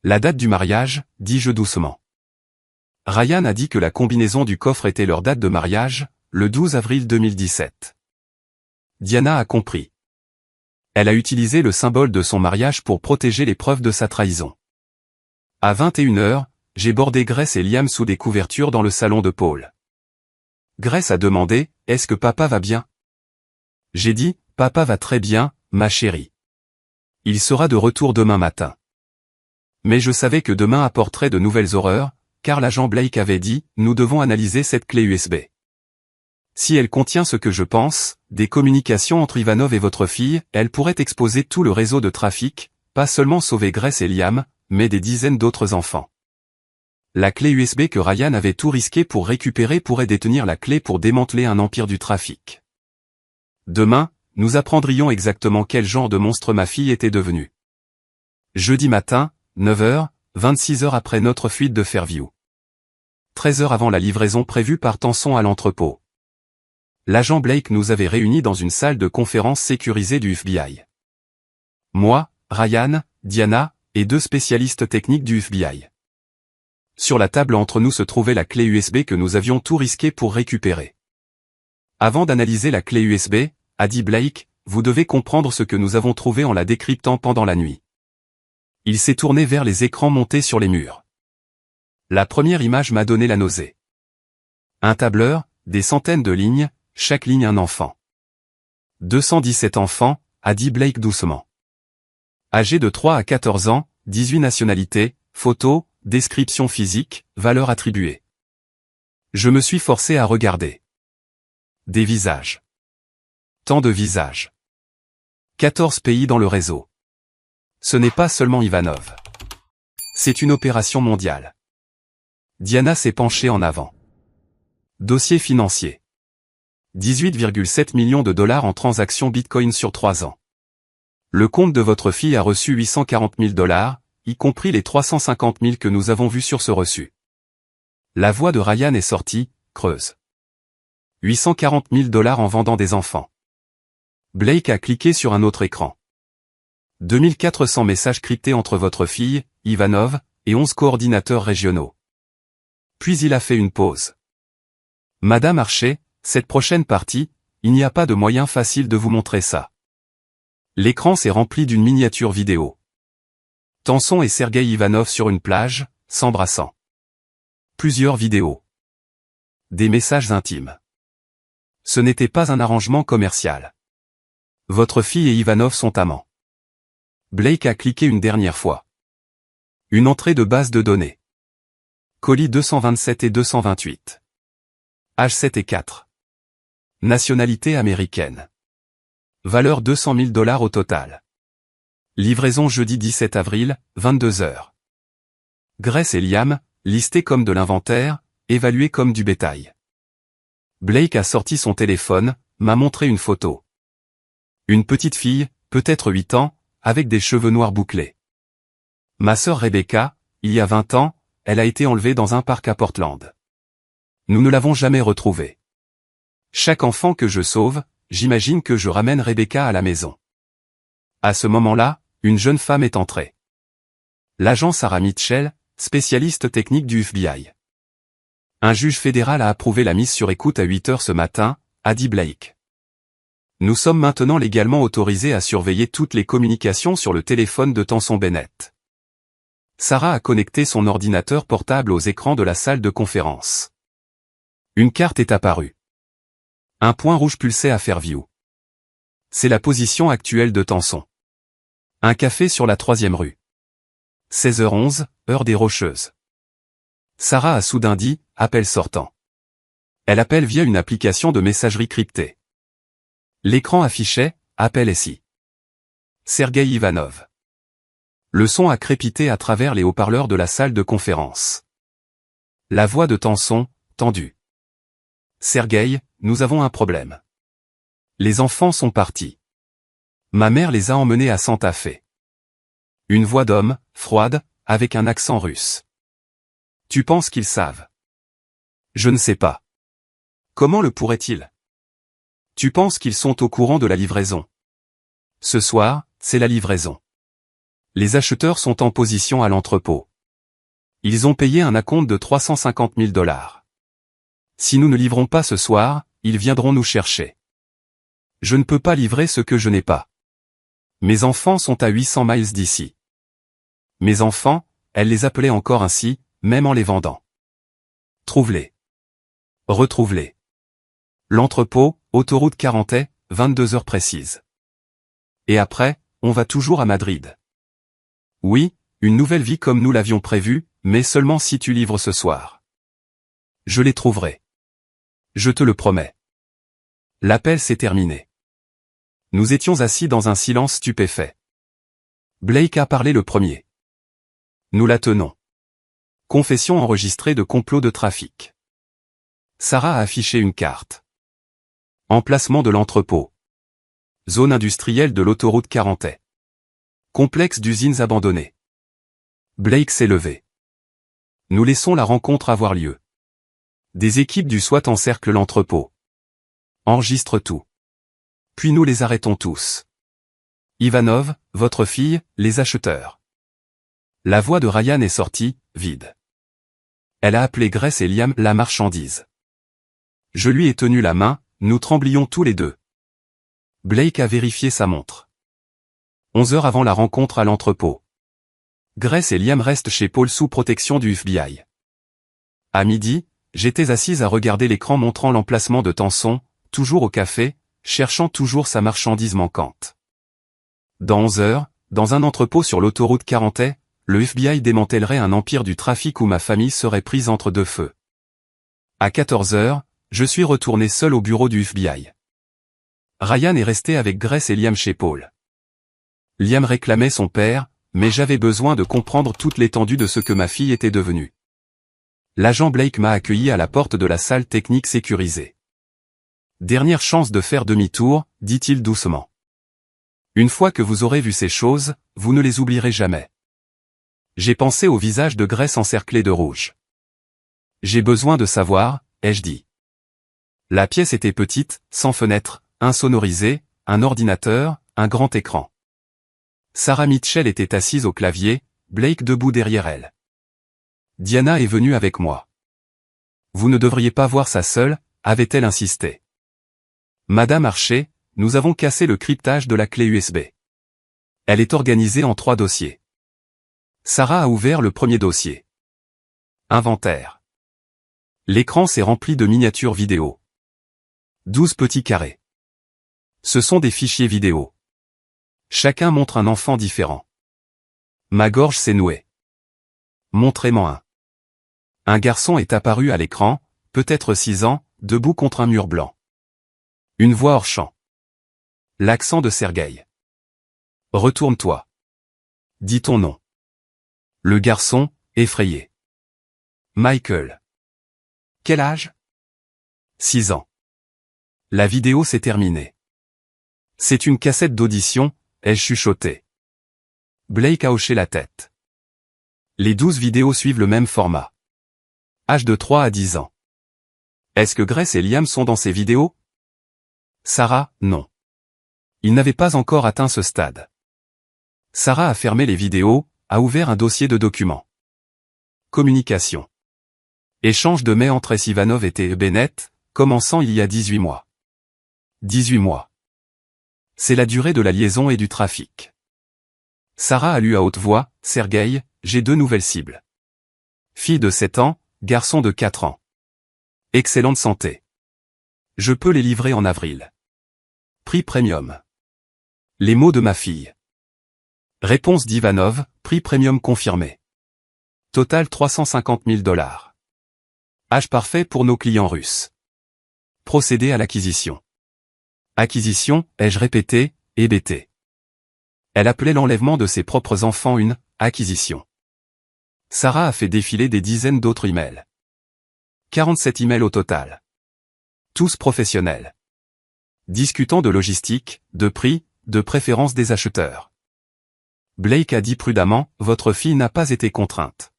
La date du mariage, dis-je doucement. Ryan a dit que la combinaison du coffre était leur date de mariage, le 12 avril 2017. Diana a compris. Elle a utilisé le symbole de son mariage pour protéger les preuves de sa trahison. À 21h, j'ai bordé Grace et Liam sous des couvertures dans le salon de Paul. Grace a demandé, est-ce que papa va bien? J'ai dit, papa va très bien, ma chérie. Il sera de retour demain matin. Mais je savais que demain apporterait de nouvelles horreurs, car l'agent Blake avait dit, nous devons analyser cette clé USB. Si elle contient ce que je pense, des communications entre Ivanov et votre fille, elle pourrait exposer tout le réseau de trafic, pas seulement sauver Grace et Liam, mais des dizaines d'autres enfants. La clé USB que Ryan avait tout risqué pour récupérer pourrait détenir la clé pour démanteler un empire du trafic. Demain, nous apprendrions exactement quel genre de monstre ma fille était devenue. Jeudi matin, 9h, 26 heures après notre fuite de Fairview. 13 heures avant la livraison prévue par Tanson à l'entrepôt. L'agent Blake nous avait réunis dans une salle de conférence sécurisée du FBI. Moi, Ryan, Diana, et 2 spécialistes techniques du FBI. Sur la table entre nous se trouvait la clé USB que nous avions tout risqué pour récupérer. Avant d'analyser la clé USB, a dit Blake, vous devez comprendre ce que nous avons trouvé en la décryptant pendant la nuit. Il s'est tourné vers les écrans montés sur les murs. La première image m'a donné la nausée. Un tableur, des centaines de lignes, chaque ligne un enfant. 217 enfants, a dit Blake doucement. Âgés de 3 à 14 ans, 18 nationalités, photos, description physique, valeurs attribuées. Je me suis forcé à regarder. Des visages. Tant de visages. 14 pays dans le réseau. Ce n'est pas seulement Ivanov. C'est une opération mondiale. Diana s'est penchée en avant. Dossier financier. 18,7 millions de dollars en transactions Bitcoin sur 3 ans. Le compte de votre fille a reçu 840 000 dollars, y compris les 350 000 que nous avons vus sur ce reçu. La voix de Ryan est sortie, creuse. 840 000 dollars en vendant des enfants. Blake a cliqué sur un autre écran. 2400 messages cryptés entre votre fille, Ivanov, et 11 coordinateurs régionaux. Puis il a fait une pause. Madame Archer, cette prochaine partie, il n'y a pas de moyen facile de vous montrer ça. L'écran s'est rempli d'une miniature vidéo. Tenson et Sergueï Ivanov sur une plage, s'embrassant. Plusieurs vidéos. Des messages intimes. Ce n'était pas un arrangement commercial. Votre fille et Ivanov sont amants. Blake a cliqué une dernière fois. Une entrée de base de données. Colis 227 et 228. Âge 7 et 4. Nationalité américaine. Valeur 200 000 dollars au total. Livraison jeudi 17 avril, 22 h. Grace et Liam, listés comme de l'inventaire, évalués comme du bétail. Blake a sorti son téléphone, m'a montré une photo. Une petite fille, peut-être 8 ans, avec des cheveux noirs bouclés. Ma sœur Rebecca, il y a 20 ans, elle a été enlevée dans un parc à Portland. Nous ne l'avons jamais retrouvée. Chaque enfant que je sauve, j'imagine que je ramène Rebecca à la maison. À ce moment-là, une jeune femme est entrée. L'agent Sarah Mitchell, spécialiste technique du FBI. Un juge fédéral a approuvé la mise sur écoute à 8 h ce matin, a dit Blake. Nous sommes maintenant légalement autorisés à surveiller toutes les communications sur le téléphone de Tenson Bennett. Sarah a connecté son ordinateur portable aux écrans de la salle de conférence. Une carte est apparue. Un point rouge pulsait à Fairview. C'est la position actuelle de Tenson. Un café sur la 3e rue. 16h11, heure des Rocheuses. Sarah a soudain dit, appel sortant. Elle appelle via une application de messagerie cryptée. L'écran affichait, appel SI. Sergueï Ivanov. Le son a crépité à travers les haut-parleurs de la salle de conférence. La voix de Tenson, tendue. Sergueï, nous avons un problème. Les enfants sont partis. Ma mère les a emmenés à Santa Fe. Une voix d'homme, froide, avec un accent russe. Tu penses qu'ils savent? Je ne sais pas. Comment le pourraient-ils? Tu penses qu'ils sont au courant de la livraison? Ce soir, c'est la livraison. Les acheteurs sont en position à l'entrepôt. Ils ont payé un acompte de 350 000 dollars. Si nous ne livrons pas ce soir, ils viendront nous chercher. Je ne peux pas livrer ce que je n'ai pas. Mes enfants sont à 800 miles d'ici. Mes enfants, elle les appelait encore ainsi, même en les vendant. Trouve-les. Retrouve-les. L'entrepôt, autoroute 40, 22 h précises. Et après, on va toujours à Madrid. Oui, une nouvelle vie comme nous l'avions prévu, mais seulement si tu livres ce soir. Je les trouverai. Je te le promets. L'appel s'est terminé. Nous étions assis dans un silence stupéfait. Blake a parlé le premier. Nous la tenons. Confession enregistrée de complot de trafic. Sarah a affiché une carte. Emplacement de l'entrepôt. Zone industrielle de l'autoroute 40. Complexe d'usines abandonnées. Blake s'est levé. Nous laissons la rencontre avoir lieu. Des équipes du SWAT encerclent l'entrepôt. Enregistre tout. Puis nous les arrêtons tous. Ivanov, votre fille, les acheteurs. La voix de Ryan est sortie, vide. Elle a appelé Grace et Liam la marchandise. Je lui ai tenu la main, nous tremblions tous les deux. Blake a vérifié sa montre. 11 h avant la rencontre à l'entrepôt. Grace et Liam restent chez Paul sous protection du FBI. À midi, j'étais assise à regarder l'écran montrant l'emplacement de Tenson, toujours au café, cherchant toujours sa marchandise manquante. Dans 11 h, dans un entrepôt sur l'autoroute 40, le FBI démantèlerait un empire du trafic où ma famille serait prise entre deux feux. À 14 h, je suis retourné seul au bureau du FBI. Ryan est resté avec Grace et Liam chez Paul. Liam réclamait son père, mais j'avais besoin de comprendre toute l'étendue de ce que ma fille était devenue. L'agent Blake m'a accueilli à la porte de la salle technique sécurisée. Dernière chance de faire demi-tour, dit-il doucement. Une fois que vous aurez vu ces choses, vous ne les oublierez jamais. J'ai pensé au visage de Grace encerclé de rouge. J'ai besoin de savoir, ai-je dit. La pièce était petite, sans fenêtre, insonorisée, un ordinateur, un grand écran. Sarah Mitchell était assise au clavier, Blake debout derrière elle. Diana est venue avec moi. Vous ne devriez pas voir ça seule, avait-elle insisté. Madame Archer, nous avons cassé le cryptage de la clé USB. Elle est organisée en 3 dossiers. Sarah a ouvert le premier dossier. Inventaire. L'écran s'est rempli de miniatures vidéo. 12 petits carrés. Ce sont des fichiers vidéo. Chacun montre un enfant différent. Ma gorge s'est nouée. Montrez-moi un. Un garçon est apparu à l'écran, peut-être 6 ans, debout contre un mur blanc. Une voix hors champ. L'accent de Sergueï. Retourne-toi. Dis ton nom. Le garçon, effrayé. Michael. Quel âge? 6 ans. La vidéo s'est terminée. C'est une cassette d'audition, ai-je chuchoté. Blake a hoché la tête. Les 12 vidéos suivent le même format. Âge de 3 à 10 ans. Est-ce que Grace et Liam sont dans ces vidéos? Sarah, non. Ils n'avaient pas encore atteint ce stade. Sarah a fermé les vidéos, a ouvert un dossier de documents. Communication. Échange de mails entre S. Ivanov et T. Bennett, commençant il y a 18 mois. 18 mois. C'est la durée de la liaison et du trafic. Sarah a lu à haute voix, Sergueï, j'ai 2 nouvelles cibles. Fille de 7 ans, garçon de 4 ans. Excellente santé. Je peux les livrer en avril. Prix premium. Les mots de ma fille. Réponse d'Ivanov, prix premium confirmé. Total 350 000 $. Âge parfait pour nos clients russes. Procéder à l'acquisition. Acquisition, ai-je répété, hébété. Elle appelait l'enlèvement de ses propres enfants une acquisition. Sarah a fait défiler des dizaines d'autres emails. 47 emails au total. Tous professionnels. Discutant de logistique, de prix, de préférence des acheteurs. Blake a dit prudemment, votre fille n'a pas été contrainte.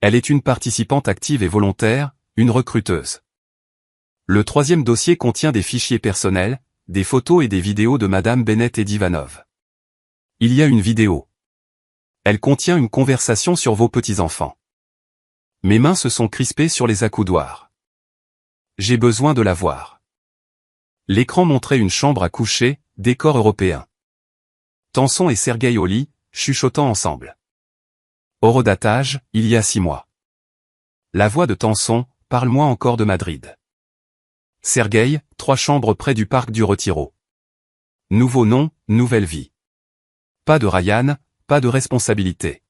Elle est une participante active et volontaire, une recruteuse. Le 3e dossier contient des fichiers personnels, des photos et des vidéos de Madame Bennett et d'Ivanov. Il y a une vidéo. Elle contient une conversation sur vos petits-enfants. Mes mains se sont crispées sur les accoudoirs. J'ai besoin de la voir. L'écran montrait une chambre à coucher, décor européen. Tenson et Sergueï au lit, chuchotant ensemble. Horodatage, il y a 6 mois. La voix de Tenson, parle-moi encore de Madrid. Sergueï, 3 chambres près du parc du Retiro. Nouveau nom, nouvelle vie. Pas de Ryan, pas de responsabilité.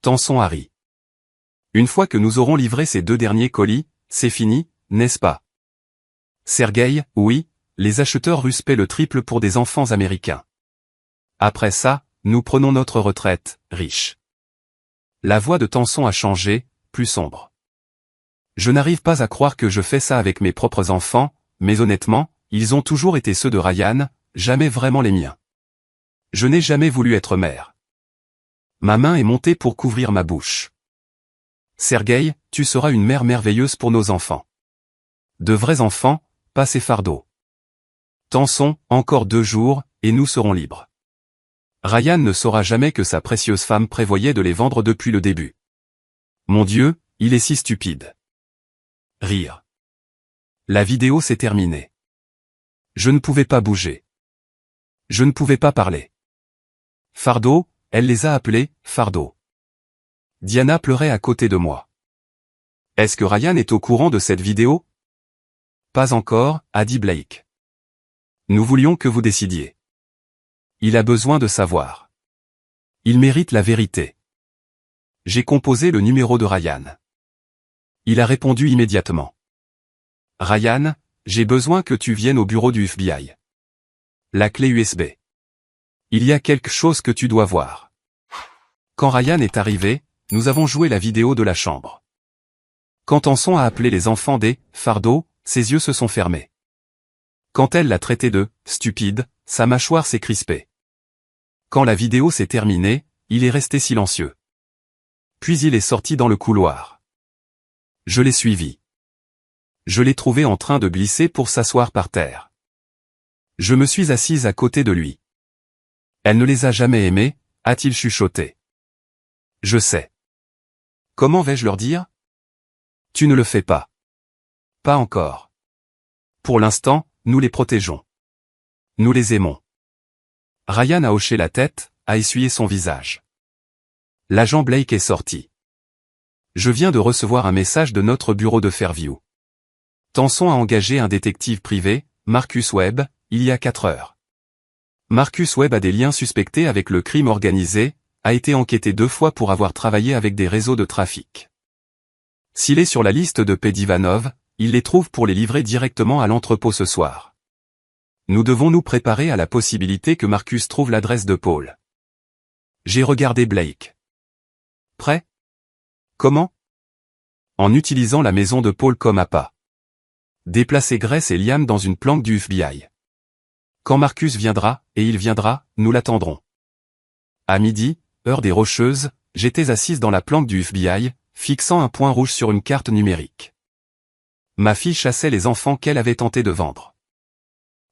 Tenson Harry. Une fois que nous aurons livré ces 2 derniers colis, c'est fini, n'est-ce pas? Sergueï, oui, les acheteurs russes paient le triple pour des enfants américains. Après ça, nous prenons notre retraite, riche. La voix de Tenson a changé, plus sombre. Je n'arrive pas à croire que je fais ça avec mes propres enfants, mais honnêtement, ils ont toujours été ceux de Ryan, jamais vraiment les miens. Je n'ai jamais voulu être mère. Ma main est montée pour couvrir ma bouche. Sergueï, tu seras une mère merveilleuse pour nos enfants. De vrais enfants, pas ces fardeaux. Tenson, encore 2 jours, et nous serons libres. Ryan ne saura jamais que sa précieuse femme prévoyait de les vendre depuis le début. Mon Dieu, il est si stupide. Rire. La vidéo s'est terminée. Je ne pouvais pas bouger. Je ne pouvais pas parler. Fardeau, elle les a appelés, fardeau. Diana pleurait à côté de moi. Est-ce que Ryan est au courant de cette vidéo? Pas encore, a dit Blake. Nous voulions que vous décidiez. Il a besoin de savoir. Il mérite la vérité. J'ai composé le numéro de Ryan. Il a répondu immédiatement. Ryan, j'ai besoin que tu viennes au bureau du FBI. La clé USB. Il y a quelque chose que tu dois voir. Quand Ryan est arrivé, nous avons joué la vidéo de la chambre. Quand Tanson a appelé les enfants des « fardeaux », ses yeux se sont fermés. Quand elle l'a traité de « stupide », sa mâchoire s'est crispée. Quand la vidéo s'est terminée, il est resté silencieux. Puis il est sorti dans le couloir. Je l'ai suivi. Je l'ai trouvé en train de glisser pour s'asseoir par terre. Je me suis assise à côté de lui. Elle ne les a jamais aimés, a-t-il chuchoté. Je sais. Comment vais-je leur dire? Tu ne le fais pas. Pas encore. Pour l'instant, nous les protégeons. Nous les aimons. Ryan a hoché la tête, a essuyé son visage. L'agent Blake est sorti. Je viens de recevoir un message de notre bureau de Fairview. Tanson a engagé un détective privé, Marcus Webb, il y a 4 heures. Marcus Webb a des liens suspectés avec le crime organisé, a été enquêté 2 fois pour avoir travaillé avec des réseaux de trafic. S'il est sur la liste de Pedivanov, il les trouve pour les livrer directement à l'entrepôt ce soir. Nous devons nous préparer à la possibilité que Marcus trouve l'adresse de Paul. J'ai regardé Blake. Prêt? Comment? En utilisant la maison de Paul comme appât. Déplacer Grace et Liam dans une planque du FBI. Quand Marcus viendra, et il viendra, nous l'attendrons. À midi, heure des Rocheuses, j'étais assise dans la planque du FBI, fixant un point rouge sur une carte numérique. Ma fille chassait les enfants qu'elle avait tenté de vendre.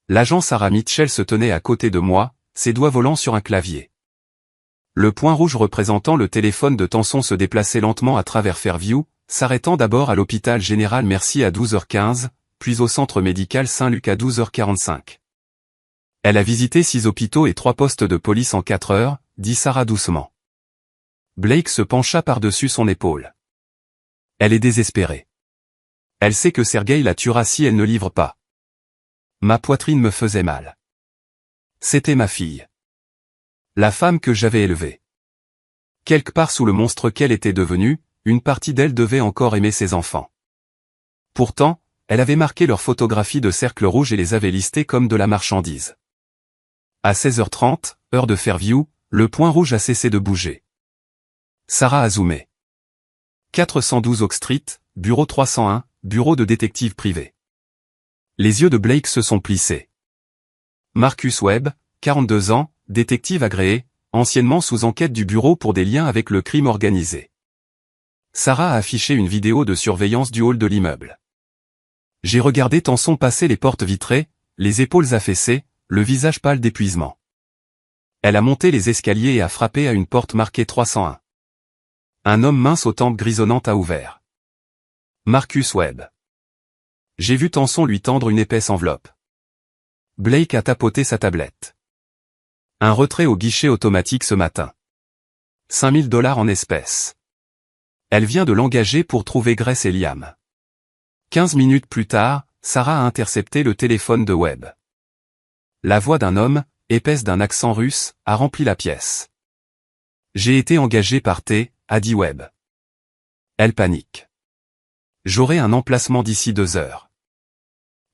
L'agent Sarah Mitchell se tenait à côté de moi, ses doigts volant sur un clavier. Le point rouge représentant le téléphone de Tanson se déplaçait lentement à travers Fairview, s'arrêtant d'abord à l'hôpital général Mercy à 12h15, puis au centre médical Saint-Luc à 12h45. Elle a visité 6 hôpitaux et 3 postes de police en 4 heures, dit Sarah doucement. Blake se pencha par-dessus son épaule. Elle est désespérée. Elle sait que Sergueï la tuera si elle ne livre pas. Ma poitrine me faisait mal. C'était ma fille. La femme que j'avais élevée. Quelque part sous le monstre qu'elle était devenue, une partie d'elle devait encore aimer ses enfants. Pourtant, elle avait marqué leurs photographies de cercle rouge et les avait listées comme de la marchandise. À 16h30, heure de Fairview, le point rouge a cessé de bouger. Sarah a zoomé. 412 Oak Street, bureau 301, bureau de détective privé. Les yeux de Blake se sont plissés. Marcus Webb, 42 ans, détective agréé, anciennement sous enquête du bureau pour des liens avec le crime organisé. Sarah a affiché une vidéo de surveillance du hall de l'immeuble. J'ai regardé Tanson passer les portes vitrées, les épaules affaissées, le visage pâle d'épuisement. Elle a monté les escaliers et a frappé à une porte marquée 301. Un homme mince aux tempes grisonnantes a ouvert. Marcus Webb. J'ai vu Tanson lui tendre une épaisse enveloppe. Blake a tapoté sa tablette. Un retrait au guichet automatique ce matin. 5 000 $ en espèces. Elle vient de l'engager pour trouver Grace et Liam. 15 minutes plus tard, Sarah a intercepté le téléphone de Webb. La voix d'un homme, épaisse d'un accent russe, a rempli la pièce. J'ai été engagé par T, a dit Webb. Elle panique. J'aurai un emplacement d'ici 2 heures.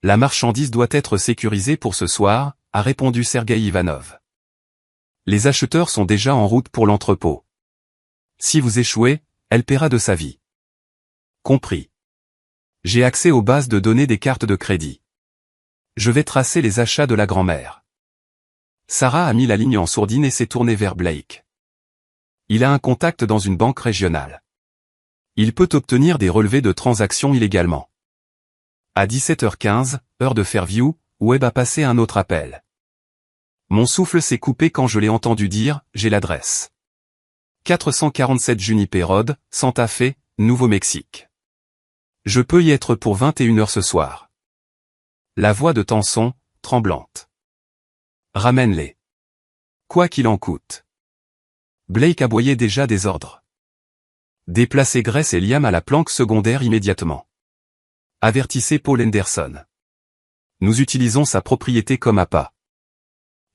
La marchandise doit être sécurisée pour ce soir, a répondu Sergueï Ivanov. Les acheteurs sont déjà en route pour l'entrepôt. Si vous échouez, elle paiera de sa vie. Compris. J'ai accès aux bases de données des cartes de crédit. Je vais tracer les achats de la grand-mère. Sarah a mis la ligne en sourdine et s'est tournée vers Blake. Il a un contact dans une banque régionale. Il peut obtenir des relevés de transactions illégalement. À 17h15, heure de Fairview, Webb a passé un autre appel. Mon souffle s'est coupé quand je l'ai entendu dire « J'ai l'adresse. 447 Juniper Road, Santa Fe, Nouveau-Mexique. Je peux y être pour 21h ce soir. » La voix de Tanson, tremblante. Ramène-les. Quoi qu'il en coûte. Blake aboyait déjà des ordres. Déplacez Grace et Liam à la planque secondaire immédiatement. Avertissez Paul Henderson. Nous utilisons sa propriété comme appât.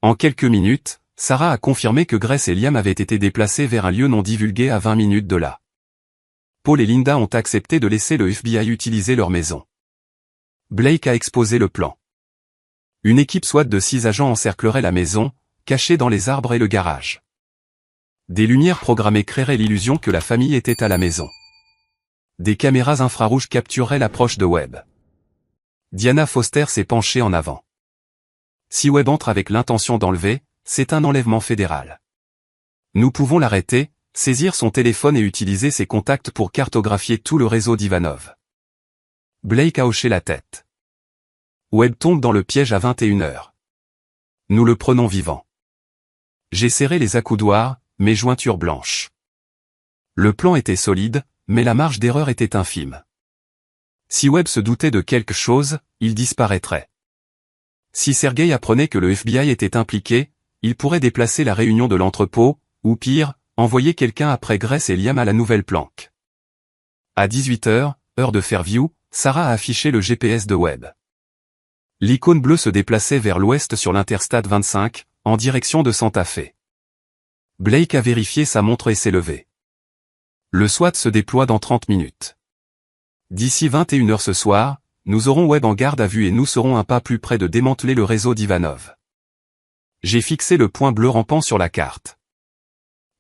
En quelques minutes, Sarah a confirmé que Grace et Liam avaient été déplacés vers un lieu non divulgué à 20 minutes de là. Paul et Linda ont accepté de laisser le FBI utiliser leur maison. Blake a exposé le plan. Une équipe SWAT de 6 agents encerclerait la maison, caché dans les arbres et le garage. Des lumières programmées créeraient l'illusion que la famille était à la maison. Des caméras infrarouges captureraient l'approche de Webb. Diana Foster s'est penchée en avant. Si Webb entre avec l'intention d'enlever, c'est un enlèvement fédéral. Nous pouvons l'arrêter, saisir son téléphone et utiliser ses contacts pour cartographier tout le réseau d'Ivanov. Blake a hoché la tête. Webb tombe dans le piège à 21h. Nous le prenons vivant. J'ai serré les accoudoirs, mes jointures blanches. Le plan était solide, mais la marge d'erreur était infime. Si Webb se doutait de quelque chose, il disparaîtrait. Si Sergei apprenait que le FBI était impliqué, il pourrait déplacer la réunion de l'entrepôt, ou pire, envoyer quelqu'un après Grace et Liam à la nouvelle planque. À 18h, heure de Fairview, Sarah a affiché le GPS de Webb. L'icône bleue se déplaçait vers l'ouest sur l'Interstate 25, en direction de Santa Fe. Blake a vérifié sa montre et s'est levé. Le SWAT se déploie dans 30 minutes. D'ici 21h ce soir, nous aurons Webb en garde à vue et nous serons un pas plus près de démanteler le réseau d'Ivanov. J'ai fixé le point bleu rampant sur la carte.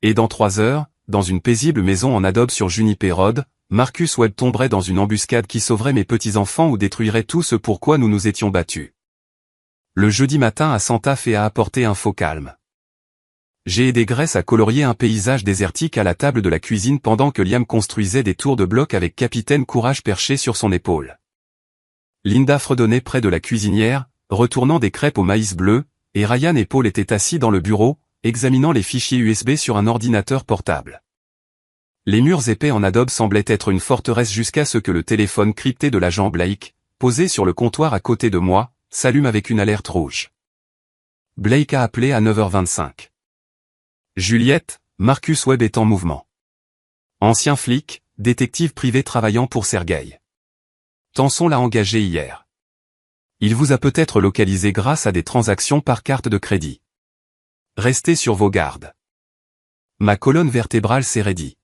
Et dans 3 heures, dans une paisible maison en adobe sur Juniper Road, Marcus Webb tomberait dans une embuscade qui sauverait mes petits-enfants ou détruirait tout ce pourquoi nous nous étions battus. Le jeudi matin à Santa Fe a apporté un faux calme. J'ai aidé Grace à colorier un paysage désertique à la table de la cuisine pendant que Liam construisait des tours de blocs avec Capitaine Courage perché sur son épaule. Linda fredonnait près de la cuisinière, retournant des crêpes au maïs bleu, et Ryan et Paul étaient assis dans le bureau, examinant les fichiers USB sur un ordinateur portable. Les murs épais en adobe semblaient être une forteresse jusqu'à ce que le téléphone crypté de l'agent Blake, posé sur le comptoir à côté de moi, s'allume avec une alerte rouge. Blake a appelé à 9h25. Juliette, Marcus Webb est en mouvement. Ancien flic, détective privé travaillant pour Sergei. Tanson l'a engagé hier. Il vous a peut-être localisé grâce à des transactions par carte de crédit. Restez sur vos gardes. Ma colonne vertébrale s'est raidie.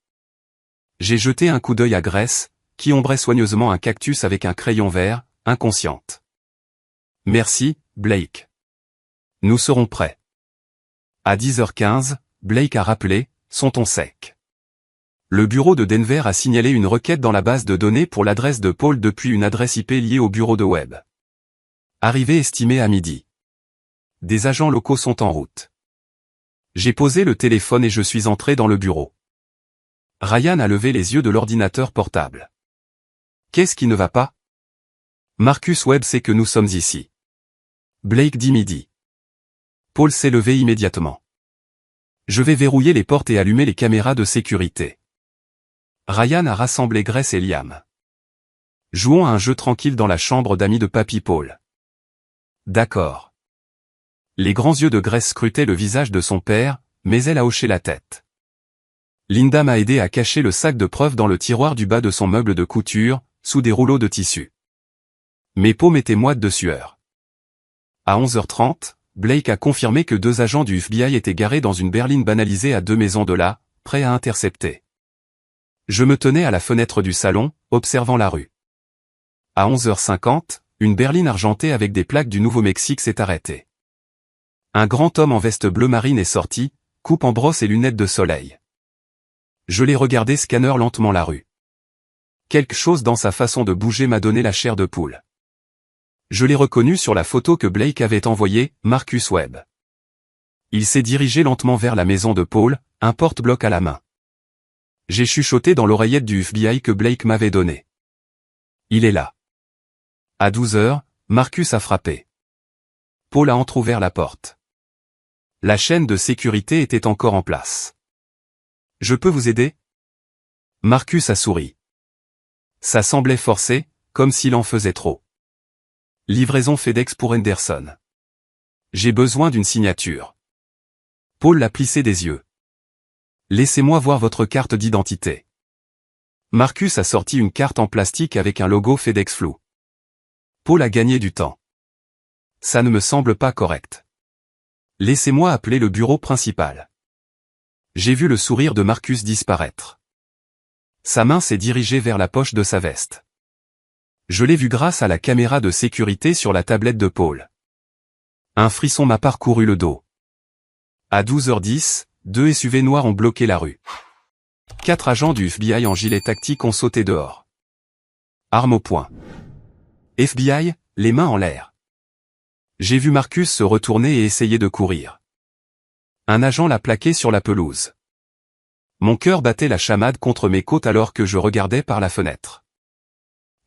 J'ai jeté un coup d'œil à Grace, qui ombrait soigneusement un cactus avec un crayon vert, inconsciente. Merci, Blake. Nous serons prêts. À 10h15, Blake a rappelé, son ton sec. Le bureau de Denver a signalé une requête dans la base de données pour l'adresse de Paul depuis une adresse IP liée au bureau de Webb. Arrivée estimée à midi. Des agents locaux sont en route. J'ai posé le téléphone et je suis entré dans le bureau. Ryan a levé les yeux de l'ordinateur portable. Qu'est-ce qui ne va pas? Marcus Webb sait que nous sommes ici. Blake dit midi. Paul s'est levé immédiatement. Je vais verrouiller les portes et allumer les caméras de sécurité. Ryan a rassemblé Grace et Liam. Jouons à un jeu tranquille dans la chambre d'amis de Papy Paul. D'accord. Les grands yeux de Grace scrutaient le visage de son père, mais elle a hoché la tête. Linda m'a aidé à cacher le sac de preuves dans le tiroir du bas de son meuble de couture, sous des rouleaux de tissu. Mes paumes étaient moites de sueur. À 11h30, Blake a confirmé que 2 agents du FBI étaient garés dans une berline banalisée à 2 maisons de là, prêts à intercepter. Je me tenais à la fenêtre du salon, observant la rue. À 11h50, une berline argentée avec des plaques du Nouveau-Mexique s'est arrêtée. Un grand homme en veste bleu marine est sorti, coupe en brosse et lunettes de soleil. Je l'ai regardé scanner lentement la rue. Quelque chose dans sa façon de bouger m'a donné la chair de poule. Je l'ai reconnu sur la photo que Blake avait envoyée, Marcus Webb. Il s'est dirigé lentement vers la maison de Paul, un porte-bloc à la main. J'ai chuchoté dans l'oreillette du FBI que Blake m'avait donnée. Il est là. À 12h, Marcus a frappé. Paul a entrouvert la porte. La chaîne de sécurité était encore en place. Je peux vous aider? Marcus a souri. Ça semblait forcé, comme s'il en faisait trop. Livraison FedEx pour Henderson. J'ai besoin d'une signature. Paul l'a plissé des yeux. Laissez-moi voir votre carte d'identité. Marcus a sorti une carte en plastique avec un logo FedEx flou. Paul a gagné du temps. Ça ne me semble pas correct. Laissez-moi appeler le bureau principal. J'ai vu le sourire de Marcus disparaître. Sa main s'est dirigée vers la poche de sa veste. Je l'ai vu grâce à la caméra de sécurité sur la tablette de Paul. Un frisson m'a parcouru le dos. À 12h10, 2 SUV noirs ont bloqué la rue. 4 agents du FBI en gilet tactique ont sauté dehors. Arme au poing. FBI, les mains en l'air. J'ai vu Marcus se retourner et essayer de courir. Un agent l'a plaqué sur la pelouse. Mon cœur battait la chamade contre mes côtes alors que je regardais par la fenêtre.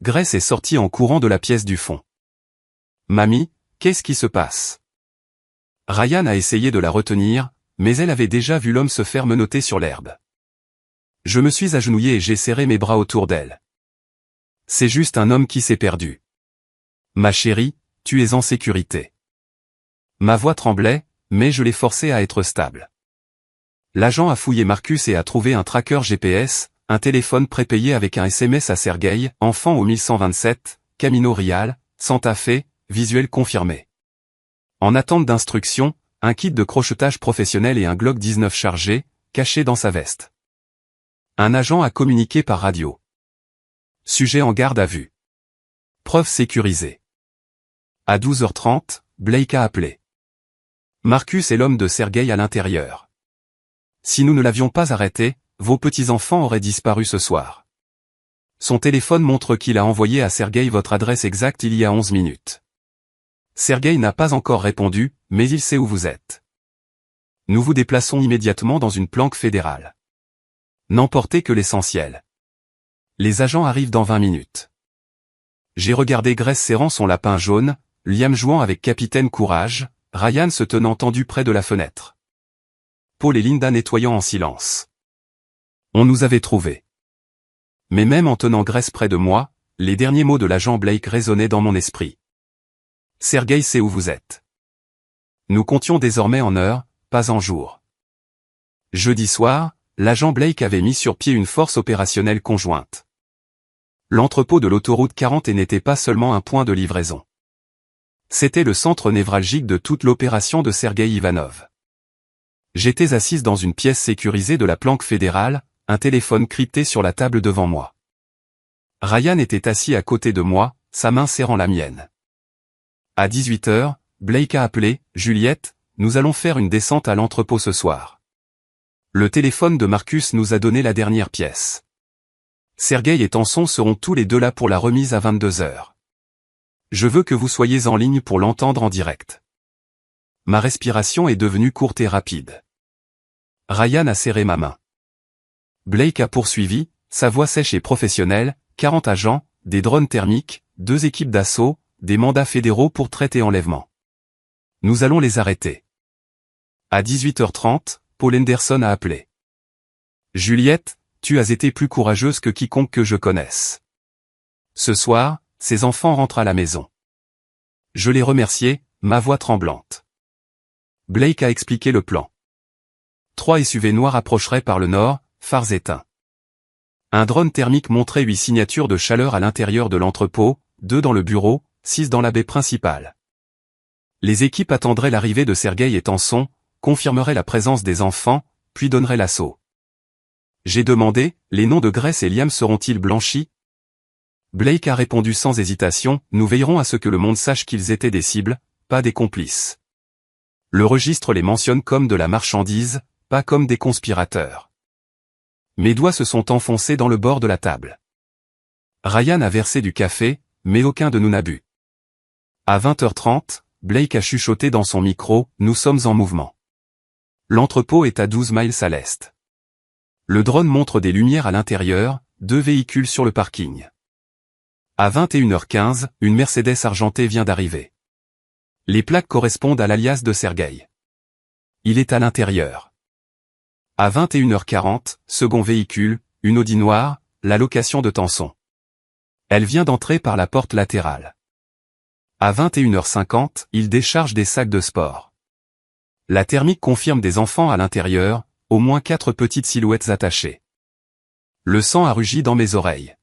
Grace est sortie en courant de la pièce du fond. Mamie, qu'est-ce qui se passe? Ryan a essayé de la retenir, mais elle avait déjà vu l'homme se faire menotter sur l'herbe. Je me suis agenouillé et j'ai serré mes bras autour d'elle. C'est juste un homme qui s'est perdu. Ma chérie, tu es en sécurité. Ma voix tremblait, mais je l'ai forcé à être stable. L'agent a fouillé Marcus et a trouvé un tracker GPS, un téléphone prépayé avec un SMS à Sergueï, enfant au 1127, Camino Real, Santa Fe, visuel confirmé. En attente d'instruction, un kit de crochetage professionnel et un Glock 19 chargé, caché dans sa veste. Un agent a communiqué par radio. Sujet en garde à vue. Preuve sécurisée. À 12h30, Blake a appelé. Marcus est l'homme de Sergueï à l'intérieur. Si nous ne l'avions pas arrêté, vos petits-enfants auraient disparu ce soir. Son téléphone montre qu'il a envoyé à Sergueï votre adresse exacte il y a 11 minutes. Sergueï n'a pas encore répondu, mais il sait où vous êtes. Nous vous déplaçons immédiatement dans une planque fédérale. N'emportez que l'essentiel. Les agents arrivent dans 20 minutes. J'ai regardé Grace serrant son lapin jaune, Liam jouant avec Capitaine Courage, Ryan se tenant tendu près de la fenêtre. Paul et Linda nettoyant en silence. On nous avait trouvés. Mais même en tenant Grace près de moi, les derniers mots de l'agent Blake résonnaient dans mon esprit. Sergueï sait où vous êtes. Nous comptions désormais en heures, pas en jours. Jeudi soir, l'agent Blake avait mis sur pied une force opérationnelle conjointe. L'entrepôt de l'autoroute 40 n'était pas seulement un point de livraison. C'était le centre névralgique de toute l'opération de Sergueï Ivanov. J'étais assise dans une pièce sécurisée de la planque fédérale, un téléphone crypté sur la table devant moi. Ryan était assis à côté de moi, sa main serrant la mienne. À 18h, Blake a appelé, Juliette, nous allons faire une descente à l'entrepôt ce soir. Le téléphone de Marcus nous a donné la dernière pièce. Sergueï et Tanson seront tous les deux là pour la remise à 22h. Je veux que vous soyez en ligne pour l'entendre en direct. Ma respiration est devenue courte et rapide. Ryan a serré ma main. Blake a poursuivi, sa voix sèche et professionnelle, 40 agents, des drones thermiques, 2 équipes d'assaut, des mandats fédéraux pour traiter enlèvement. Nous allons les arrêter. À 18h30, Paul Henderson a appelé. Juliette, tu as été plus courageuse que quiconque que je connaisse. Ce soir, ces enfants rentrent à la maison. Je les remerciais, ma voix tremblante. Blake a expliqué le plan. 3 SUV noirs approcheraient par le nord, phares éteints. Un drone thermique montrait 8 signatures de chaleur à l'intérieur de l'entrepôt, 2 dans le bureau, 6 dans la baie principale. Les équipes attendraient l'arrivée de Sergueï et Tanson, confirmeraient la présence des enfants, puis donneraient l'assaut. J'ai demandé, les noms de Grace et Liam seront-ils blanchis? Blake a répondu sans hésitation, nous veillerons à ce que le monde sache qu'ils étaient des cibles, pas des complices. Le registre les mentionne comme de la marchandise, pas comme des conspirateurs. Mes doigts se sont enfoncés dans le bord de la table. Ryan a versé du café, mais aucun de nous n'a bu. À 20h30, Blake a chuchoté dans son micro, nous sommes en mouvement. L'entrepôt est à 12 miles à l'est. Le drone montre des lumières à l'intérieur, 2 véhicules sur le parking. À 21h15, une Mercedes argentée vient d'arriver. Les plaques correspondent à l'alias de Sergueï. Il est à l'intérieur. À 21h40, second véhicule, une Audi noire, la location de Tanson. Elle vient d'entrer par la porte latérale. À 21h50, il décharge des sacs de sport. La thermique confirme des enfants à l'intérieur, au moins 4 petites silhouettes attachées. Le sang a rugi dans mes oreilles.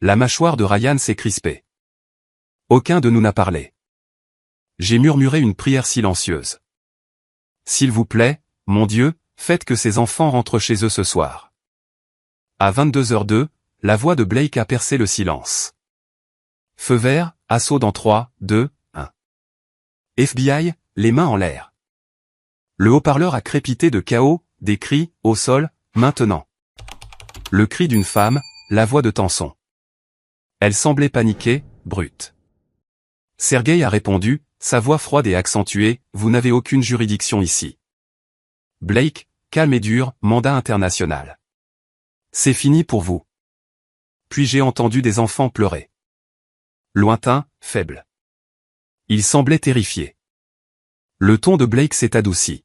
La mâchoire de Ryan s'est crispée. Aucun de nous n'a parlé. J'ai murmuré une prière silencieuse. S'il vous plaît, mon Dieu, faites que ces enfants rentrent chez eux ce soir. À 22h02, la voix de Blake a percé le silence. Feu vert, assaut dans 3, 2, 1. FBI, les mains en l'air. Le haut-parleur a crépité de chaos, des cris, au sol, maintenant. Le cri d'une femme, la voix de Tenson. Elle semblait paniquée, brute. Sergueï a répondu, sa voix froide et accentuée, « Vous n'avez aucune juridiction ici. » Blake, calme et dur, mandat international. C'est fini pour vous. Puis j'ai entendu des enfants pleurer. Lointain, faible. Il semblait terrifié. Le ton de Blake s'est adouci.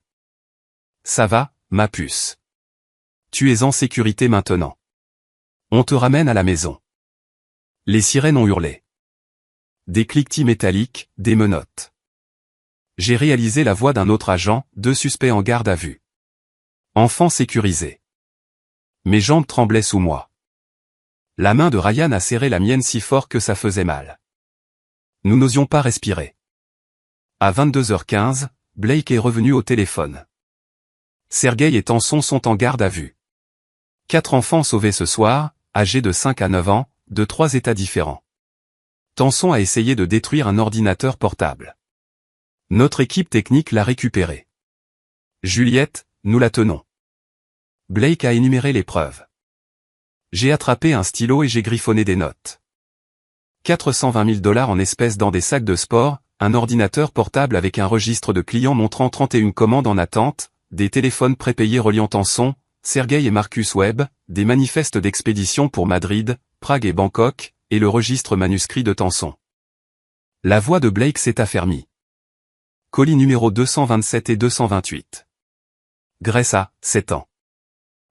Ça va, ma puce. Tu es en sécurité maintenant. On te ramène à la maison. Les sirènes ont hurlé. Des cliquetis métalliques, des menottes. J'ai réalisé la voix d'un autre agent, 2 suspects en garde à vue. Enfant sécurisé. Mes jambes tremblaient sous moi. La main de Ryan a serré la mienne si fort que ça faisait mal. Nous n'osions pas respirer. À 22h15, Blake est revenu au téléphone. Sergueï et Tenson sont en garde à vue. 4 enfants sauvés ce soir, âgés de 5 à 9 ans, de 3 états différents. Tenson a essayé de détruire un ordinateur portable. Notre équipe technique l'a récupéré. Juliette, nous la tenons. Blake a énuméré les preuves. J'ai attrapé un stylo et j'ai griffonné des notes. 420 000 $ en espèces dans des sacs de sport, un ordinateur portable avec un registre de clients montrant 31 commandes en attente, des téléphones prépayés reliant Tenson, Sergueï et Marcus Webb, des manifestes d'expédition pour Madrid, Prague et Bangkok, et le registre manuscrit de Tenson. La voix de Blake s'est affermie. Colis numéro 227 et 228. Gressa, 7 ans.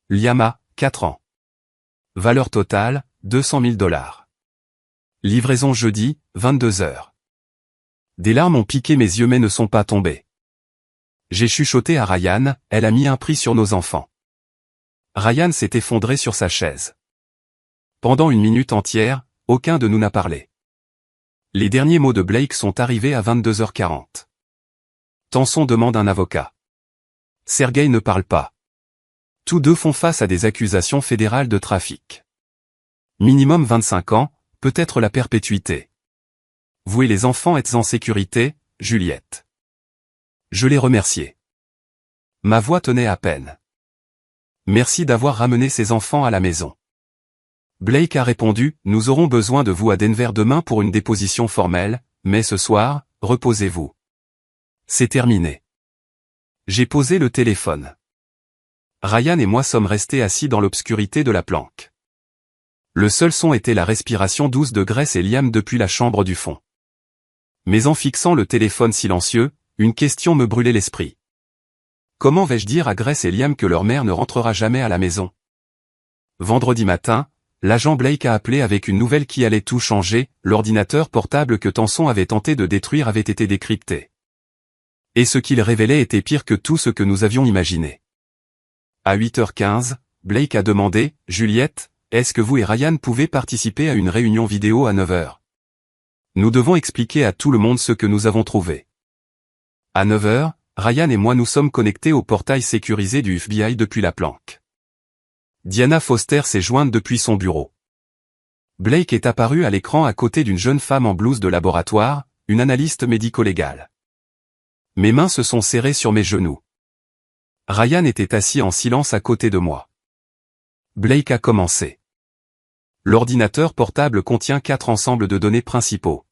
Liama, 4 ans. Valeur totale, 200 000 $. Livraison jeudi, 22h. Des larmes ont piqué mes yeux mais ne sont pas tombées. J'ai chuchoté à Ryan, elle a mis un prix sur nos enfants. Ryan s'est effondré sur sa chaise. Pendant 1 minute entière, aucun de nous n'a parlé. Les derniers mots de Blake sont arrivés à 22h40. Tenson demande un avocat. Sergueï ne parle pas. Tous deux font face à des accusations fédérales de trafic. Minimum 25 ans, peut-être la perpétuité. Vous et les enfants êtes en sécurité, Juliette. Je l'ai remercié. Ma voix tenait à peine. Merci d'avoir ramené ces enfants à la maison. Blake a répondu, nous aurons besoin de vous à Denver demain pour une déposition formelle, mais ce soir, reposez-vous. C'est terminé. J'ai posé le téléphone. Ryan et moi sommes restés assis dans l'obscurité de la planque. Le seul son était la respiration douce de Grace et Liam depuis la chambre du fond. Mais en fixant le téléphone silencieux, une question me brûlait l'esprit. Comment vais-je dire à Grace et Liam que leur mère ne rentrera jamais à la maison? Vendredi matin, l'agent Blake a appelé avec une nouvelle qui allait tout changer, l'ordinateur portable que Tenson avait tenté de détruire avait été décrypté. Et ce qu'il révélait était pire que tout ce que nous avions imaginé. À 8h15, Blake a demandé, Juliette, est-ce que vous et Ryan pouvez participer à une réunion vidéo à 9h? Nous devons expliquer à tout le monde ce que nous avons trouvé. À 9h, Ryan et moi nous sommes connectés au portail sécurisé du FBI depuis la planque. Diana Foster s'est jointe depuis son bureau. Blake est apparu à l'écran à côté d'une jeune femme en blouse de laboratoire, une analyste médico-légale. Mes mains se sont serrées sur mes genoux. Ryan était assis en silence à côté de moi. Blake a commencé. L'ordinateur portable contient 4 ensembles de données principaux.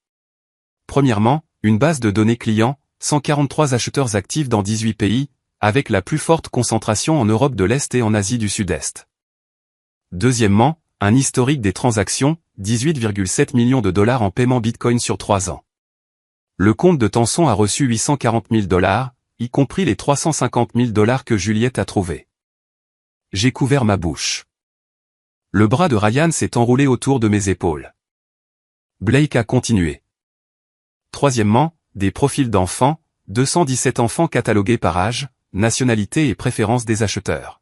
Premièrement, une base de données clients, 143 acheteurs actifs dans 18 pays, avec la plus forte concentration en Europe de l'Est et en Asie du Sud-Est. Deuxièmement, un historique des transactions, 18,7 millions de $ en paiement Bitcoin sur 3 ans. Le compte de Tenson a reçu 840 000 $, y compris les 350 000 $ que Juliette a trouvés. J'ai couvert ma bouche. Le bras de Ryan s'est enroulé autour de mes épaules. Blake a continué. Troisièmement, des profils d'enfants, 217 enfants catalogués par âge, nationalité et préférence des acheteurs.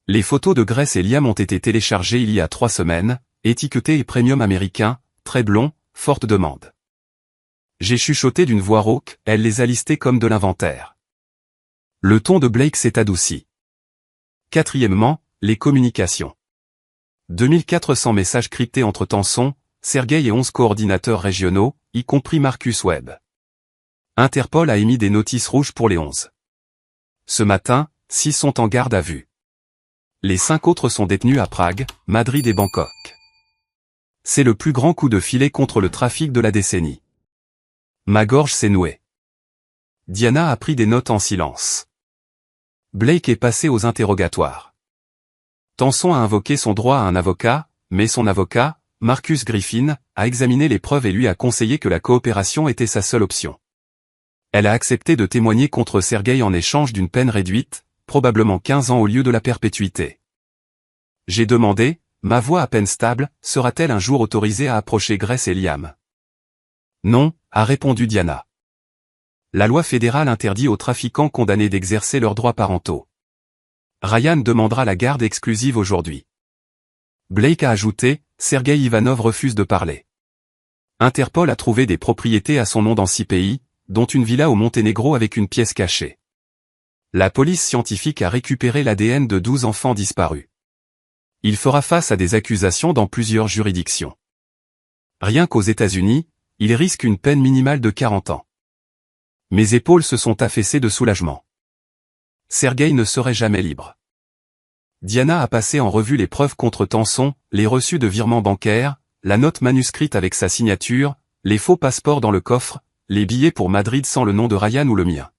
Les photos de Grace et Liam ont été téléchargées il y a 3 semaines, étiquetées et premium américain, très blond, forte demande. J'ai chuchoté d'une voix rauque, elle les a listés comme de l'inventaire. Le ton de Blake s'est adouci. Quatrièmement, les communications. 2400 messages cryptés entre Tenson, Sergueï et 11 coordinateurs régionaux, y compris Marcus Webb. Interpol a émis des notices rouges pour les 11. Ce matin, 6 sont en garde à vue. Les 5 autres sont détenus à Prague, Madrid et Bangkok. C'est le plus grand coup de filet contre le trafic de la décennie. Ma gorge s'est nouée. Diana a pris des notes en silence. Blake est passé aux interrogatoires. Tenson a invoqué son droit à un avocat, mais son avocat, Marcus Griffin, a examiné les preuves et lui a conseillé que la coopération était sa seule option. Elle a accepté de témoigner contre Sergueï en échange d'une peine réduite, probablement 15 ans au lieu de la perpétuité. J'ai demandé, ma voix à peine stable, sera-t-elle un jour autorisée à approcher Grace et Liam? Non, a répondu Diana. La loi fédérale interdit aux trafiquants condamnés d'exercer leurs droits parentaux. Ryan demandera la garde exclusive aujourd'hui. Blake a ajouté, Sergueï Ivanov refuse de parler. Interpol a trouvé des propriétés à son nom dans 6 pays, dont une villa au Monténégro avec une pièce cachée. La police scientifique a récupéré l'ADN de 12 enfants disparus. Il fera face à des accusations dans plusieurs juridictions. Rien qu'aux États-Unis, il risque une peine minimale de 40 ans. Mes épaules se sont affaissées de soulagement. Sergueï ne serait jamais libre. Diana a passé en revue les preuves contre Tenson, les reçus de virements bancaires, la note manuscrite avec sa signature, les faux passeports dans le coffre, les billets pour Madrid sans le nom de Ryan ou le mien.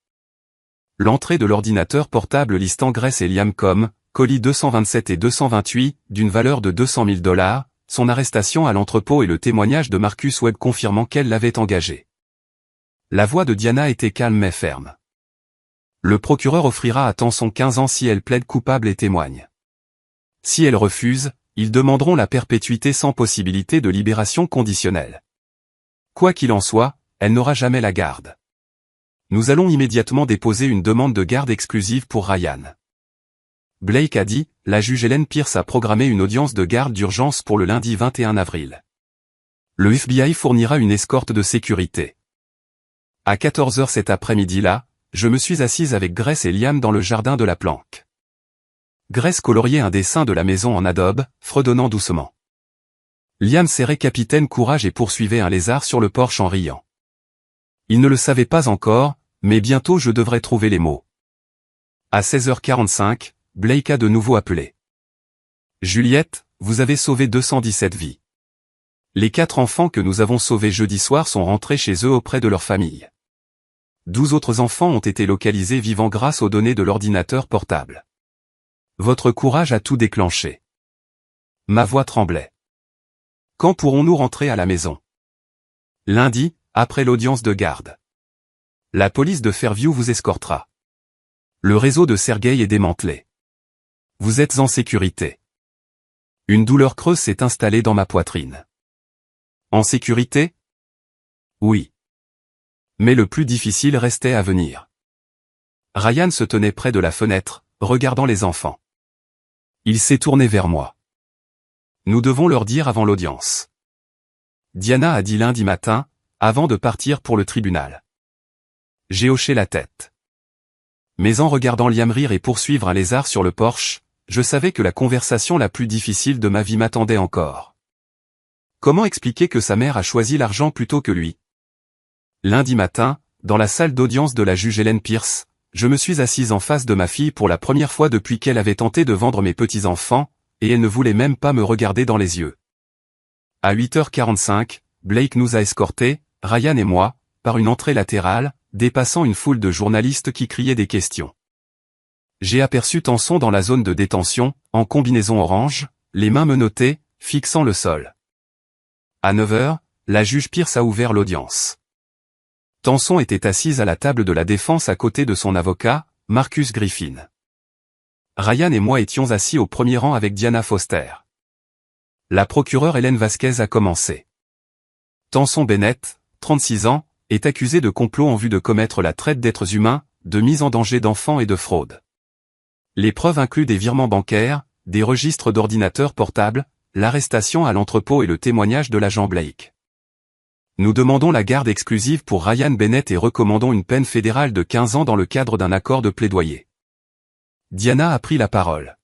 L'entrée de l'ordinateur portable listant Grace et Liam comme colis 227 et 228, d'une valeur de $200 000, son arrestation à l'entrepôt et le témoignage de Marcus Webb confirmant qu'elle l'avait engagé. La voix de Diana était calme mais ferme. Le procureur offrira à Tenson 15 ans si elle plaide coupable et témoigne. Si elle refuse, ils demanderont la perpétuité sans possibilité de libération conditionnelle. Quoi qu'il en soit, elle n'aura jamais la garde. Nous allons immédiatement déposer une demande de garde exclusive pour Ryan. Blake a dit, la juge Helen Pierce a programmé une audience de garde d'urgence pour le lundi 21 avril. Le FBI fournira une escorte de sécurité. À 14 h cet après-midi-là, je me suis assise avec Grace et Liam dans le jardin de la planque. Grace coloriait un dessin de la maison en adobe, fredonnant doucement. Liam serrait Capitaine Courage et poursuivait un lézard sur le porche en riant. Il ne le savait pas encore, mais bientôt je devrais trouver les mots. À 16h45, Blake a de nouveau appelé. Juliette, vous avez sauvé 217 vies. Les 4 enfants que nous avons sauvés jeudi soir sont rentrés chez eux auprès de leur famille. 12 autres enfants ont été localisés vivants grâce aux données de l'ordinateur portable. Votre courage a tout déclenché. Ma voix tremblait. Quand pourrons-nous rentrer à la maison? Lundi, après l'audience de garde. La police de Fairview vous escortera. Le réseau de Sergueï est démantelé. Vous êtes en sécurité. Une douleur creuse s'est installée dans ma poitrine. En sécurité? Oui. Mais le plus difficile restait à venir. Ryan se tenait près de la fenêtre, regardant les enfants. Il s'est tourné vers moi. Nous devons leur dire avant l'audience. Diana a dit lundi matin, avant de partir pour le tribunal. J'ai hoché la tête. Mais en regardant Liam rire et poursuivre un lézard sur le porche, je savais que la conversation la plus difficile de ma vie m'attendait encore. Comment expliquer que sa mère a choisi l'argent plutôt que lui? Lundi matin, dans la salle d'audience de la juge Helen Pierce, je me suis assise en face de ma fille pour la première fois depuis qu'elle avait tenté de vendre mes petits-enfants, et elle ne voulait même pas me regarder dans les yeux. À 8h45, Blake nous a escortés, Ryan et moi, par une entrée latérale, dépassant une foule de journalistes qui criaient des questions. J'ai aperçu Tenson dans la zone de détention, en combinaison orange, les mains menottées, fixant le sol. À 9h, la juge Pierce a ouvert l'audience. Tenson était assise à la table de la défense à côté de son avocat, Marcus Griffin. Ryan et moi étions assis au premier rang avec Diana Foster. La procureure Hélène Vasquez a commencé. Tenson Bennett, 36 ans, est accusé de complot en vue de commettre la traite d'êtres humains, de mise en danger d'enfants et de fraude. Les preuves incluent des virements bancaires, des registres d'ordinateurs portables, l'arrestation à l'entrepôt et le témoignage de l'agent Blake. Nous demandons la garde exclusive pour Ryan Bennett et recommandons une peine fédérale de 15 ans dans le cadre d'un accord de plaidoyer. Diana a pris la parole.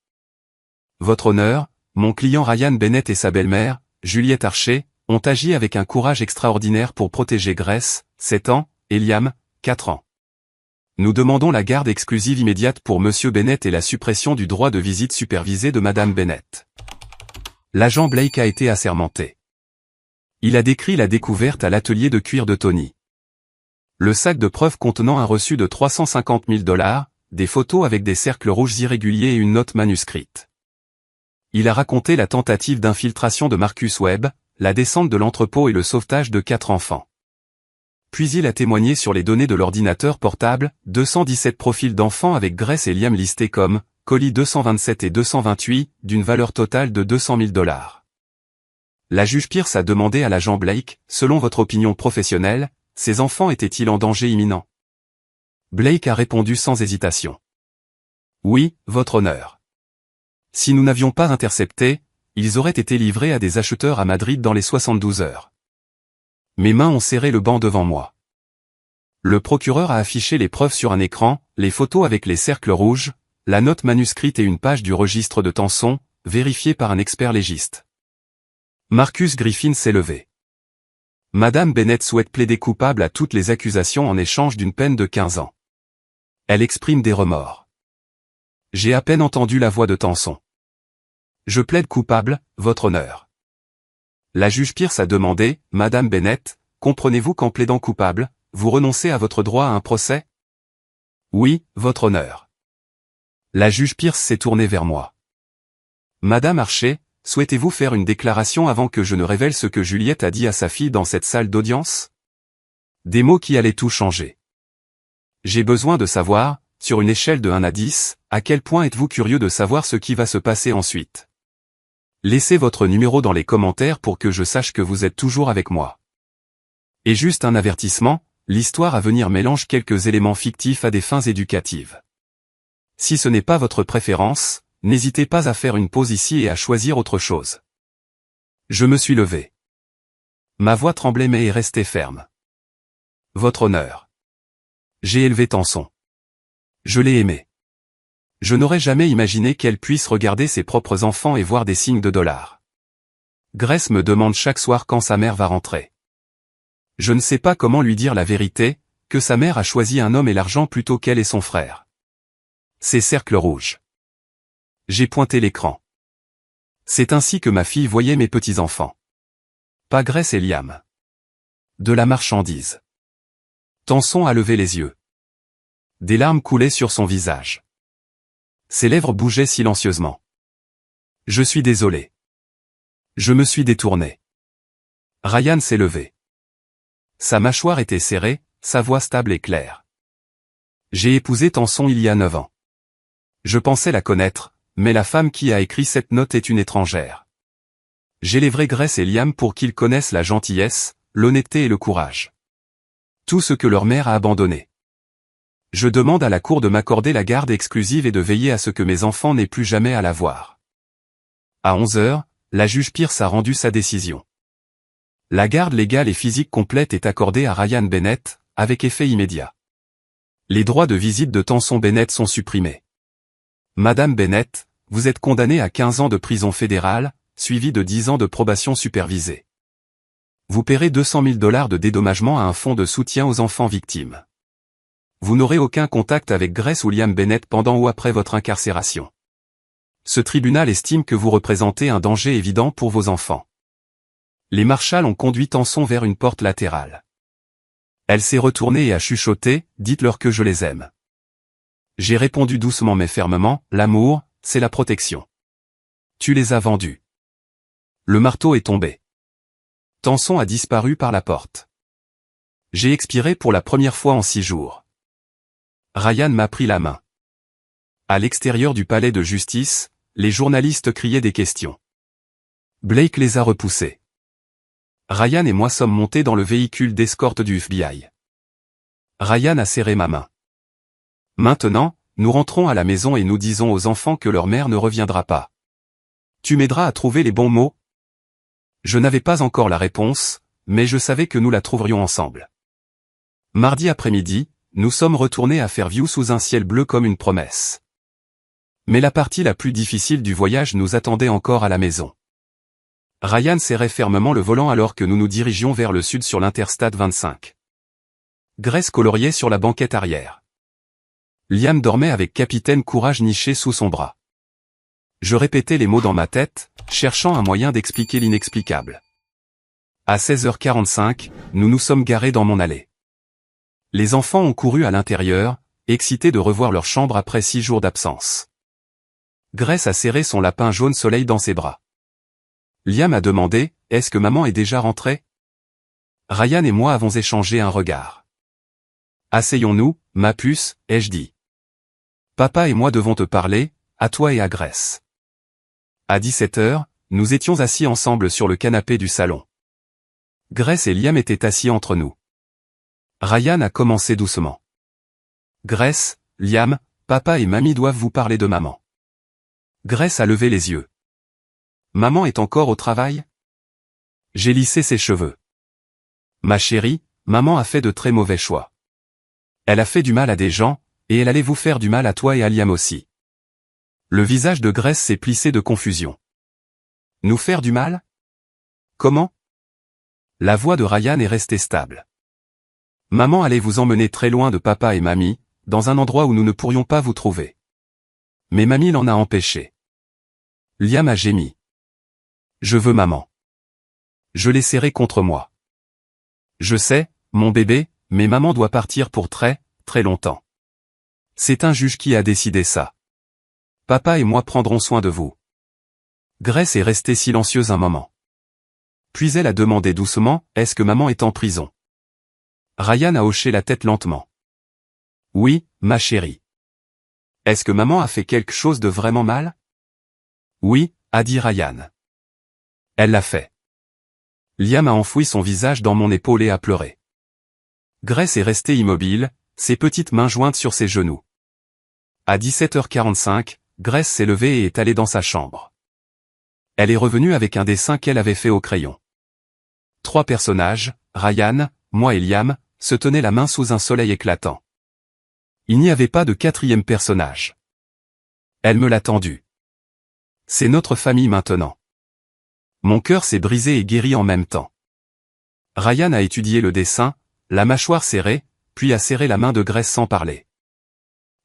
Votre honneur, mon client Ryan Bennett et sa belle-mère, Juliette Archer, ont agi avec un courage extraordinaire pour protéger Grace, 7 ans, et Liam, 4 ans. Nous demandons la garde exclusive immédiate pour Monsieur Bennett et la suppression du droit de visite supervisée de Madame Bennett. L'agent Blake a été assermenté. Il a décrit la découverte à l'atelier de cuir de Tony. Le sac de preuves contenant un reçu de 350 000 $, des photos avec des cercles rouges irréguliers et une note manuscrite. Il a raconté la tentative d'infiltration de Marcus Webb, la descente de l'entrepôt et le sauvetage de 4 enfants. Puis il a témoigné sur les données de l'ordinateur portable, 217 profils d'enfants avec Grace et Liam listés comme colis 227 et 228, d'une valeur totale de 200 000 $. La juge Pierce a demandé à l'agent Blake, selon votre opinion professionnelle, ces enfants étaient-ils en danger imminent? Blake a répondu sans hésitation. Oui, votre honneur. Si nous n'avions pas intercepté, ils auraient été livrés à des acheteurs à Madrid dans les 72 heures. Mes mains ont serré le banc devant moi. Le procureur a affiché les preuves sur un écran, les photos avec les cercles rouges, la note manuscrite et une page du registre de Tanson, vérifiée par un expert légiste. Marcus Griffin s'est levé. Madame Bennett souhaite plaider coupable à toutes les accusations en échange d'une peine de 15 ans. Elle exprime des remords. J'ai à peine entendu la voix de Tanson. Je plaide coupable, votre honneur. La juge Pierce a demandé, Madame Bennett, comprenez-vous qu'en plaidant coupable, vous renoncez à votre droit à un procès? Oui, votre honneur. La juge Pierce s'est tournée vers moi. Madame Archer, souhaitez-vous faire une déclaration avant que je ne révèle ce que Juliette a dit à sa fille dans cette salle d'audience? Des mots qui allaient tout changer. J'ai besoin de savoir, sur une échelle de 1 à 10, à quel point êtes-vous curieux de savoir ce qui va se passer ensuite? Laissez votre numéro dans les commentaires pour que je sache que vous êtes toujours avec moi. Et juste un avertissement, l'histoire à venir mélange quelques éléments fictifs à des fins éducatives. Si ce n'est pas votre préférence, n'hésitez pas à faire une pause ici et à choisir autre chose. Je me suis levé. Ma voix tremblait mais est restée ferme. Votre honneur. J'ai élevé Tanson. Je l'ai aimé. Je n'aurais jamais imaginé qu'elle puisse regarder ses propres enfants et voir des signes de dollars. Grace me demande chaque soir quand sa mère va rentrer. Je ne sais pas comment lui dire la vérité, que sa mère a choisi un homme et l'argent plutôt qu'elle et son frère. Ces cercles rouges. J'ai pointé l'écran. C'est ainsi que ma fille voyait mes petits-enfants. Pas Grace et Liam. De la marchandise. Tanson a levé les yeux. Des larmes coulaient sur son visage. Ses lèvres bougeaient silencieusement. Je suis désolé. Je me suis détourné. Ryan s'est levé. Sa mâchoire était serrée, sa voix stable et claire. J'ai épousé Tanson il y a 9 ans. Je pensais la connaître, mais la femme qui a écrit cette note est une étrangère. J'élèverai Grace et Liam pour qu'ils connaissent la gentillesse, l'honnêteté et le courage. Tout ce que leur mère a abandonné. Je demande à la cour de m'accorder la garde exclusive et de veiller à ce que mes enfants n'aient plus jamais à la voir. À 11 heures, la juge Pierce a rendu sa décision. La garde légale et physique complète est accordée à Ryan Bennett, avec effet immédiat. Les droits de visite de Tanson Bennett sont supprimés. Madame Bennett, vous êtes condamnée à 15 ans de prison fédérale, suivi de 10 ans de probation supervisée. Vous paierez 200 000 $ de dédommagement à un fonds de soutien aux enfants victimes. Vous n'aurez aucun contact avec Grace ou Liam Bennett pendant ou après votre incarcération. Ce tribunal estime que vous représentez un danger évident pour vos enfants. Les marshals ont conduit Tanson vers une porte latérale. Elle s'est retournée et a chuchoté, « Dites-leur que je les aime. » J'ai répondu doucement mais fermement, « L'amour, c'est la protection. » Tu les as vendus. Le marteau est tombé. Tanson a disparu par la porte. J'ai expiré pour la première fois en 6 jours. Ryan m'a pris la main. À l'extérieur du palais de justice, les journalistes criaient des questions. Blake les a repoussés. Ryan et moi sommes montés dans le véhicule d'escorte du FBI. Ryan a serré ma main. Maintenant, nous rentrons à la maison et nous disons aux enfants que leur mère ne reviendra pas. Tu m'aideras à trouver les bons mots? Je n'avais pas encore la réponse, mais je savais que nous la trouverions ensemble. Mardi après-midi, nous sommes retournés à Fairview sous un ciel bleu comme une promesse. Mais la partie la plus difficile du voyage nous attendait encore à la maison. Ryan serrait fermement le volant alors que nous nous dirigions vers le sud sur l'Interstate 25. Grace coloriait sur la banquette arrière. Liam dormait avec Capitaine Courage niché sous son bras. Je répétais les mots dans ma tête, cherchant un moyen d'expliquer l'inexplicable. À 16h45, nous nous sommes garés dans mon allée. Les enfants ont couru à l'intérieur, excités de revoir leur chambre après 6 jours d'absence. Grace a serré son lapin jaune soleil dans ses bras. Liam a demandé, « Est-ce que maman est déjà rentrée ?» Ryan et moi avons échangé un regard. « Asseyons-nous, ma puce, ai-je dit. Papa et moi devons te parler, à toi et à Grace. » À 17h, nous étions assis ensemble sur le canapé du salon. Grace et Liam étaient assis entre nous. Ryan a commencé doucement. « Grace, Liam, papa et mamie doivent vous parler de maman. » Grace a levé les yeux. « Maman est encore au travail ?» J'ai lissé ses cheveux. « Ma chérie, maman a fait de très mauvais choix. Elle a fait du mal à des gens, et elle allait vous faire du mal à toi et à Liam aussi. » Le visage de Grace s'est plissé de confusion. « Nous faire du mal ? Comment ? » La voix de Ryan est restée stable. « Maman allait vous emmener très loin de papa et mamie, dans un endroit où nous ne pourrions pas vous trouver. Mais mamie l'en a empêché. » Liam a gémi. « Je veux maman. » Je l'ai serré contre moi. « Je sais, mon bébé, mais maman doit partir pour très, très longtemps. C'est un juge qui a décidé ça. Papa et moi prendrons soin de vous. » Grace est restée silencieuse un moment. Puis elle a demandé doucement, « Est-ce que maman est en prison ?» Ryan a hoché la tête lentement. « Oui, ma chérie. »« Est-ce que maman a fait quelque chose de vraiment mal ?» ?»« Oui, » a dit Ryan. « Elle l'a fait. » Liam a enfoui son visage dans mon épaule et a pleuré. Grace est restée immobile, ses petites mains jointes sur ses genoux. À 17h45, Grace s'est levée et est allée dans sa chambre. Elle est revenue avec un dessin qu'elle avait fait au crayon. 3 personnages, Ryan, moi et Liam, se tenaient la main sous un soleil éclatant. Il n'y avait pas de 4e personnage. Elle me l'a tendu. C'est notre famille maintenant. Mon cœur s'est brisé et guéri en même temps. Ryan a étudié le dessin, la mâchoire serrée, puis a serré la main de Grace sans parler.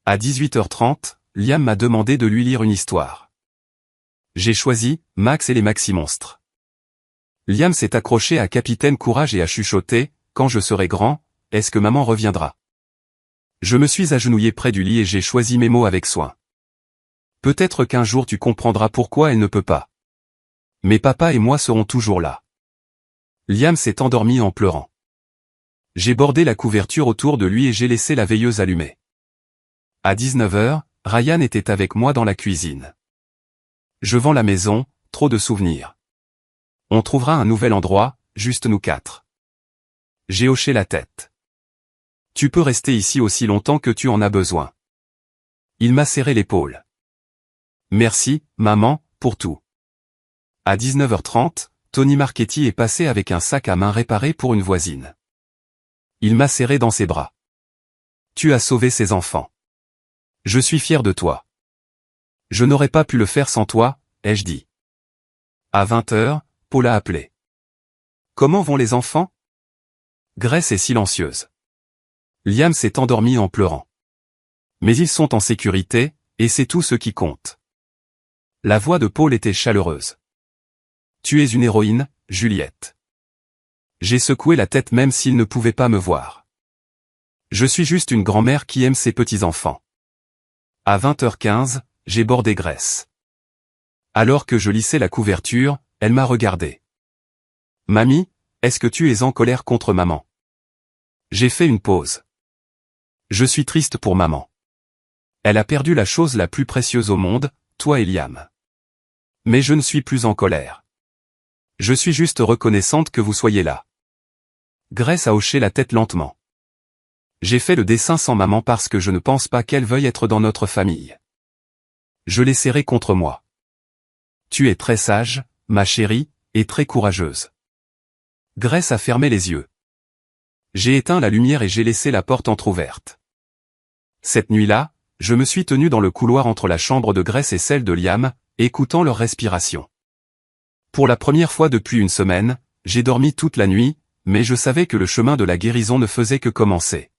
À 18h30, Liam m'a demandé de lui lire une histoire. J'ai choisi « Max et les Maxi-Monstres ». Liam s'est accroché à Capitaine Courage et a chuchoté « Quand je serai grand, est-ce que maman reviendra ?» Je me suis agenouillé près du lit et j'ai choisi mes mots avec soin. Peut-être qu'un jour tu comprendras pourquoi elle ne peut pas. Mais papa et moi serons toujours là. Liam s'est endormi en pleurant. J'ai bordé la couverture autour de lui et j'ai laissé la veilleuse allumée. À 19h, Ryan était avec moi dans la cuisine. Je vends la maison, trop de souvenirs. On trouvera un nouvel endroit, juste nous 4. J'ai hoché la tête. Tu peux rester ici aussi longtemps que tu en as besoin. Il m'a serré l'épaule. Merci, maman, pour tout. À 19h30, Tony Marchetti est passé avec un sac à main réparé pour une voisine. Il m'a serré dans ses bras. Tu as sauvé ses enfants. Je suis fier de toi. Je n'aurais pas pu le faire sans toi, ai-je dit. À 20h, Paul a appelé. Comment vont les enfants ? Grace est silencieuse. Liam s'est endormi en pleurant. Mais ils sont en sécurité, et c'est tout ce qui compte. La voix de Paul était chaleureuse. Tu es une héroïne, Juliette. J'ai secoué la tête même s'il ne pouvait pas me voir. Je suis juste une grand-mère qui aime ses petits-enfants. À 20h15, j'ai bordé Grace. Alors que je lissais la couverture, elle m'a regardé. Mamie, est-ce que tu es en colère contre maman ? J'ai fait une pause. Je suis triste pour maman. Elle a perdu la chose la plus précieuse au monde, toi et Liam. Mais je ne suis plus en colère. Je suis juste reconnaissante que vous soyez là. Grace a hoché la tête lentement. J'ai fait le dessin sans maman parce que je ne pense pas qu'elle veuille être dans notre famille. Je l'ai serrée contre moi. Tu es très sage, ma chérie, et très courageuse. Grace a fermé les yeux. J'ai éteint la lumière et j'ai laissé la porte entr'ouverte. Cette nuit-là, je me suis tenu dans le couloir entre la chambre de Grace et celle de Liam, écoutant leur respiration. Pour la première fois depuis une semaine, j'ai dormi toute la nuit, mais je savais que le chemin de la guérison ne faisait que commencer.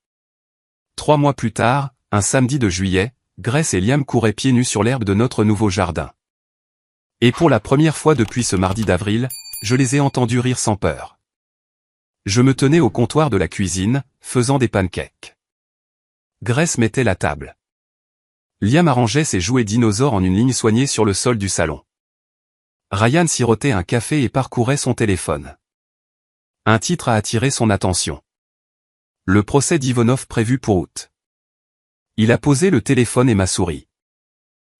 3 mois plus tard, un samedi de juillet, Grace et Liam couraient pieds nus sur l'herbe de notre nouveau jardin. Et pour la première fois depuis ce mardi d'avril, je les ai entendus rire sans peur. Je me tenais au comptoir de la cuisine, faisant des pancakes. Grace mettait la table. Liam arrangeait ses jouets dinosaures en une ligne soignée sur le sol du salon. Ryan sirotait un café et parcourait son téléphone. Un titre a attiré son attention. Le procès d'Ivonov prévu pour août. Il a posé le téléphone et m'a souri.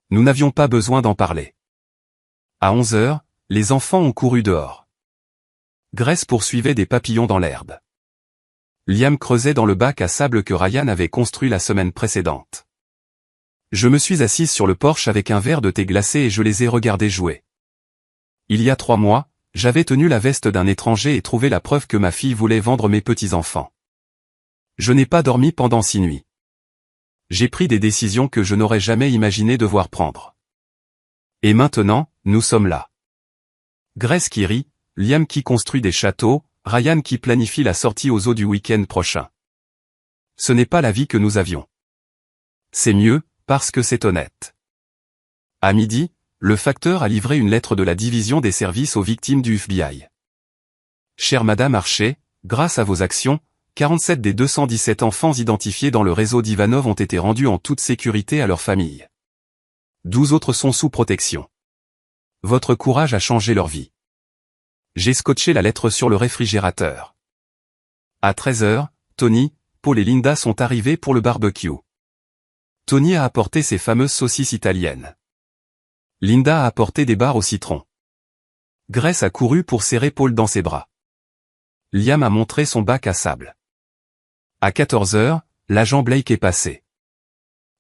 Nous n'avions pas besoin d'en parler. À 11 heures, les enfants ont couru dehors. Grace poursuivait des papillons dans l'herbe. Liam creusait dans le bac à sable que Ryan avait construit la semaine précédente. Je me suis assise sur le porche avec un verre de thé glacé et je les ai regardés jouer. Il y a 3 mois, j'avais tenu la veste d'un étranger et trouvé la preuve que ma fille voulait vendre mes petits-enfants. Je n'ai pas dormi pendant 6 nuits. J'ai pris des décisions que je n'aurais jamais imaginé devoir prendre. Et maintenant, nous sommes là. Grace qui rit, Liam qui construit des châteaux, Ryan qui planifie la sortie aux eaux du week-end prochain. Ce n'est pas la vie que nous avions. C'est mieux, parce que c'est honnête. À midi, le facteur a livré une lettre de la division des services aux victimes du FBI. Chère Madame Archer, grâce à vos actions, 47 des 217 enfants identifiés dans le réseau d'Ivanov ont été rendus en toute sécurité à leur famille. 12 autres sont sous protection. Votre courage a changé leur vie. J'ai scotché la lettre sur le réfrigérateur. À 13 heures, Tony, Paul et Linda sont arrivés pour le barbecue. Tony a apporté ses fameuses saucisses italiennes. Linda a apporté des barres au citron. Grace a couru pour serrer Paul dans ses bras. Liam a montré son bac à sable. À 14 heures, l'agent Blake est passé.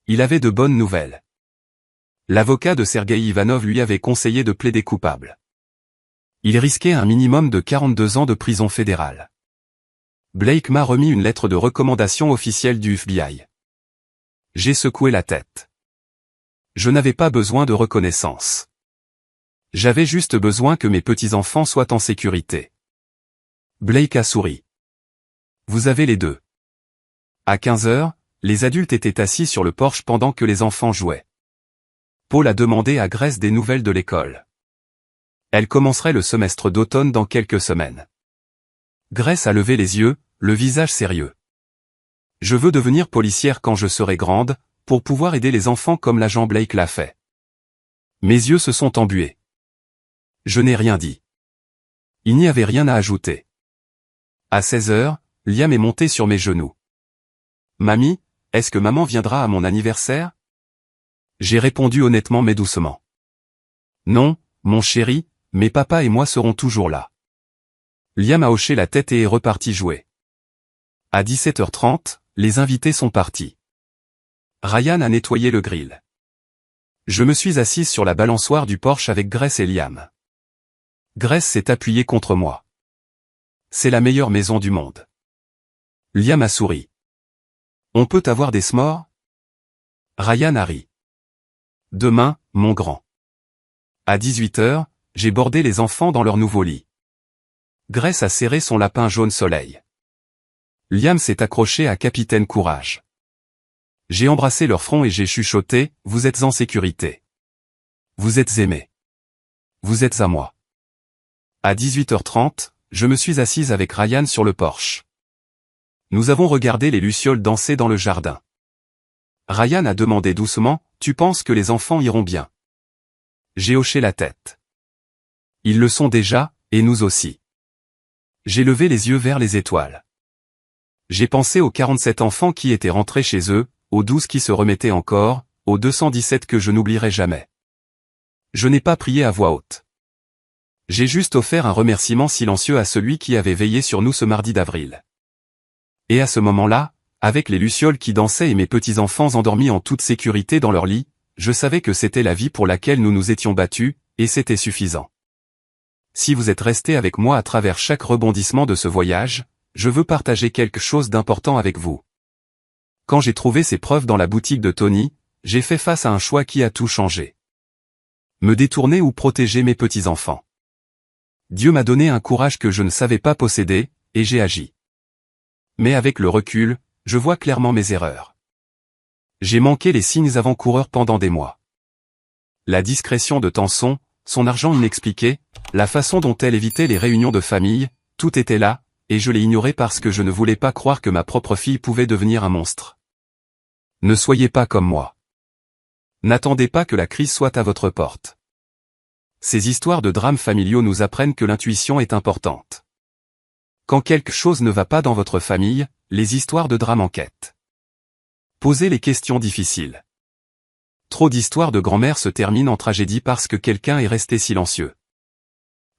Il avait de bonnes nouvelles. L'avocat de Sergueï Ivanov lui avait conseillé de plaider coupable. Il risquait un minimum de 42 ans de prison fédérale. Blake m'a remis une lettre de recommandation officielle du FBI. J'ai secoué la tête. Je n'avais pas besoin de reconnaissance. J'avais juste besoin que mes petits-enfants soient en sécurité. Blake a souri. Vous avez les deux. À 15 heures, les adultes étaient assis sur le porche pendant que les enfants jouaient. Paul a demandé à Grace des nouvelles de l'école. Elle commencerait le semestre d'automne dans quelques semaines. Grace a levé les yeux, le visage sérieux. Je veux devenir policière quand je serai grande, pour pouvoir aider les enfants comme l'agent Blake l'a fait. Mes yeux se sont embués. Je n'ai rien dit. Il n'y avait rien à ajouter. À 16 heures, Liam est monté sur mes genoux. Mamie, est-ce que maman viendra à mon anniversaire? J'ai répondu honnêtement mais doucement. Non, mon chéri, mais papa et moi serons toujours là. Liam a hoché la tête et est reparti jouer. À 17h30, les invités sont partis. Ryan a nettoyé le grill. Je me suis assise sur la balançoire du porche avec Grace et Liam. Grace s'est appuyée contre moi. C'est la meilleure maison du monde. Liam a souri. On peut avoir des s'mores? Ryan a ri. Demain, mon grand. À 18h, j'ai bordé les enfants dans leur nouveau lit. Grace a serré son lapin jaune soleil. Liam s'est accroché à Capitaine Courage. J'ai embrassé leur front et j'ai chuchoté, vous êtes en sécurité. Vous êtes aimés. Vous êtes à moi. À 18h30, je me suis assise avec Ryan sur le porche. Nous avons regardé les lucioles danser dans le jardin. Ryan a demandé doucement, tu penses que les enfants iront bien? J'ai hoché la tête. Ils le sont déjà, et nous aussi. J'ai levé les yeux vers les étoiles. J'ai pensé aux 47 enfants qui étaient rentrés chez eux, aux 12 qui se remettaient encore, aux 217 que je n'oublierai jamais. Je n'ai pas prié à voix haute. J'ai juste offert un remerciement silencieux à celui qui avait veillé sur nous ce mardi d'avril. Et à ce moment-là, avec les lucioles qui dansaient et mes petits-enfants endormis en toute sécurité dans leur lit, je savais que c'était la vie pour laquelle nous nous étions battus, et c'était suffisant. Si vous êtes restés avec moi à travers chaque rebondissement de ce voyage, je veux partager quelque chose d'important avec vous. Quand j'ai trouvé ces preuves dans la boutique de Tony, j'ai fait face à un choix qui a tout changé. Me détourner ou protéger mes petits-enfants. Dieu m'a donné un courage que je ne savais pas posséder, et j'ai agi. Mais avec le recul, je vois clairement mes erreurs. J'ai manqué les signes avant-coureurs pendant des mois. La discrétion de Tanson, son argent inexpliqué, la façon dont elle évitait les réunions de famille, tout était là, et je l'ai ignoré parce que je ne voulais pas croire que ma propre fille pouvait devenir un monstre. Ne soyez pas comme moi. N'attendez pas que la crise soit à votre porte. Ces histoires de drames familiaux nous apprennent que l'intuition est importante. Quand quelque chose ne va pas dans votre famille, les histoires de drame enquêtent. Posez les questions difficiles. Trop d'histoires de grand-mère se terminent en tragédie parce que quelqu'un est resté silencieux.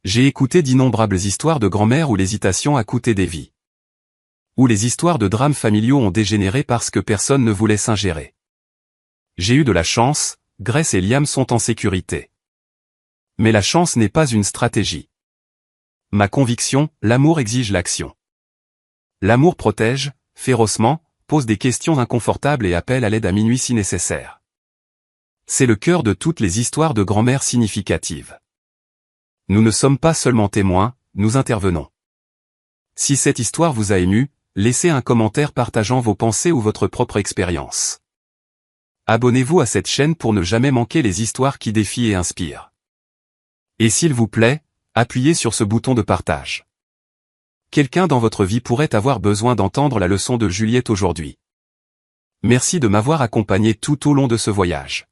J'ai écouté d'innombrables histoires de grand-mère où l'hésitation a coûté des vies. Où les histoires de drames familiaux ont dégénéré parce que personne ne voulait s'ingérer. J'ai eu de la chance, Grace et Liam sont en sécurité. Mais la chance n'est pas une stratégie. Ma conviction, l'amour exige l'action. L'amour protège, férocement, pose des questions inconfortables et appelle à l'aide à minuit si nécessaire. C'est le cœur de toutes les histoires de grand-mère significatives. Nous ne sommes pas seulement témoins, nous intervenons. Si cette histoire vous a ému, laissez un commentaire partageant vos pensées ou votre propre expérience. Abonnez-vous à cette chaîne pour ne jamais manquer les histoires qui défient et inspirent. Et s'il vous plaît, appuyez sur ce bouton de partage. Quelqu'un dans votre vie pourrait avoir besoin d'entendre la leçon de Juliette aujourd'hui. Merci de m'avoir accompagné tout au long de ce voyage.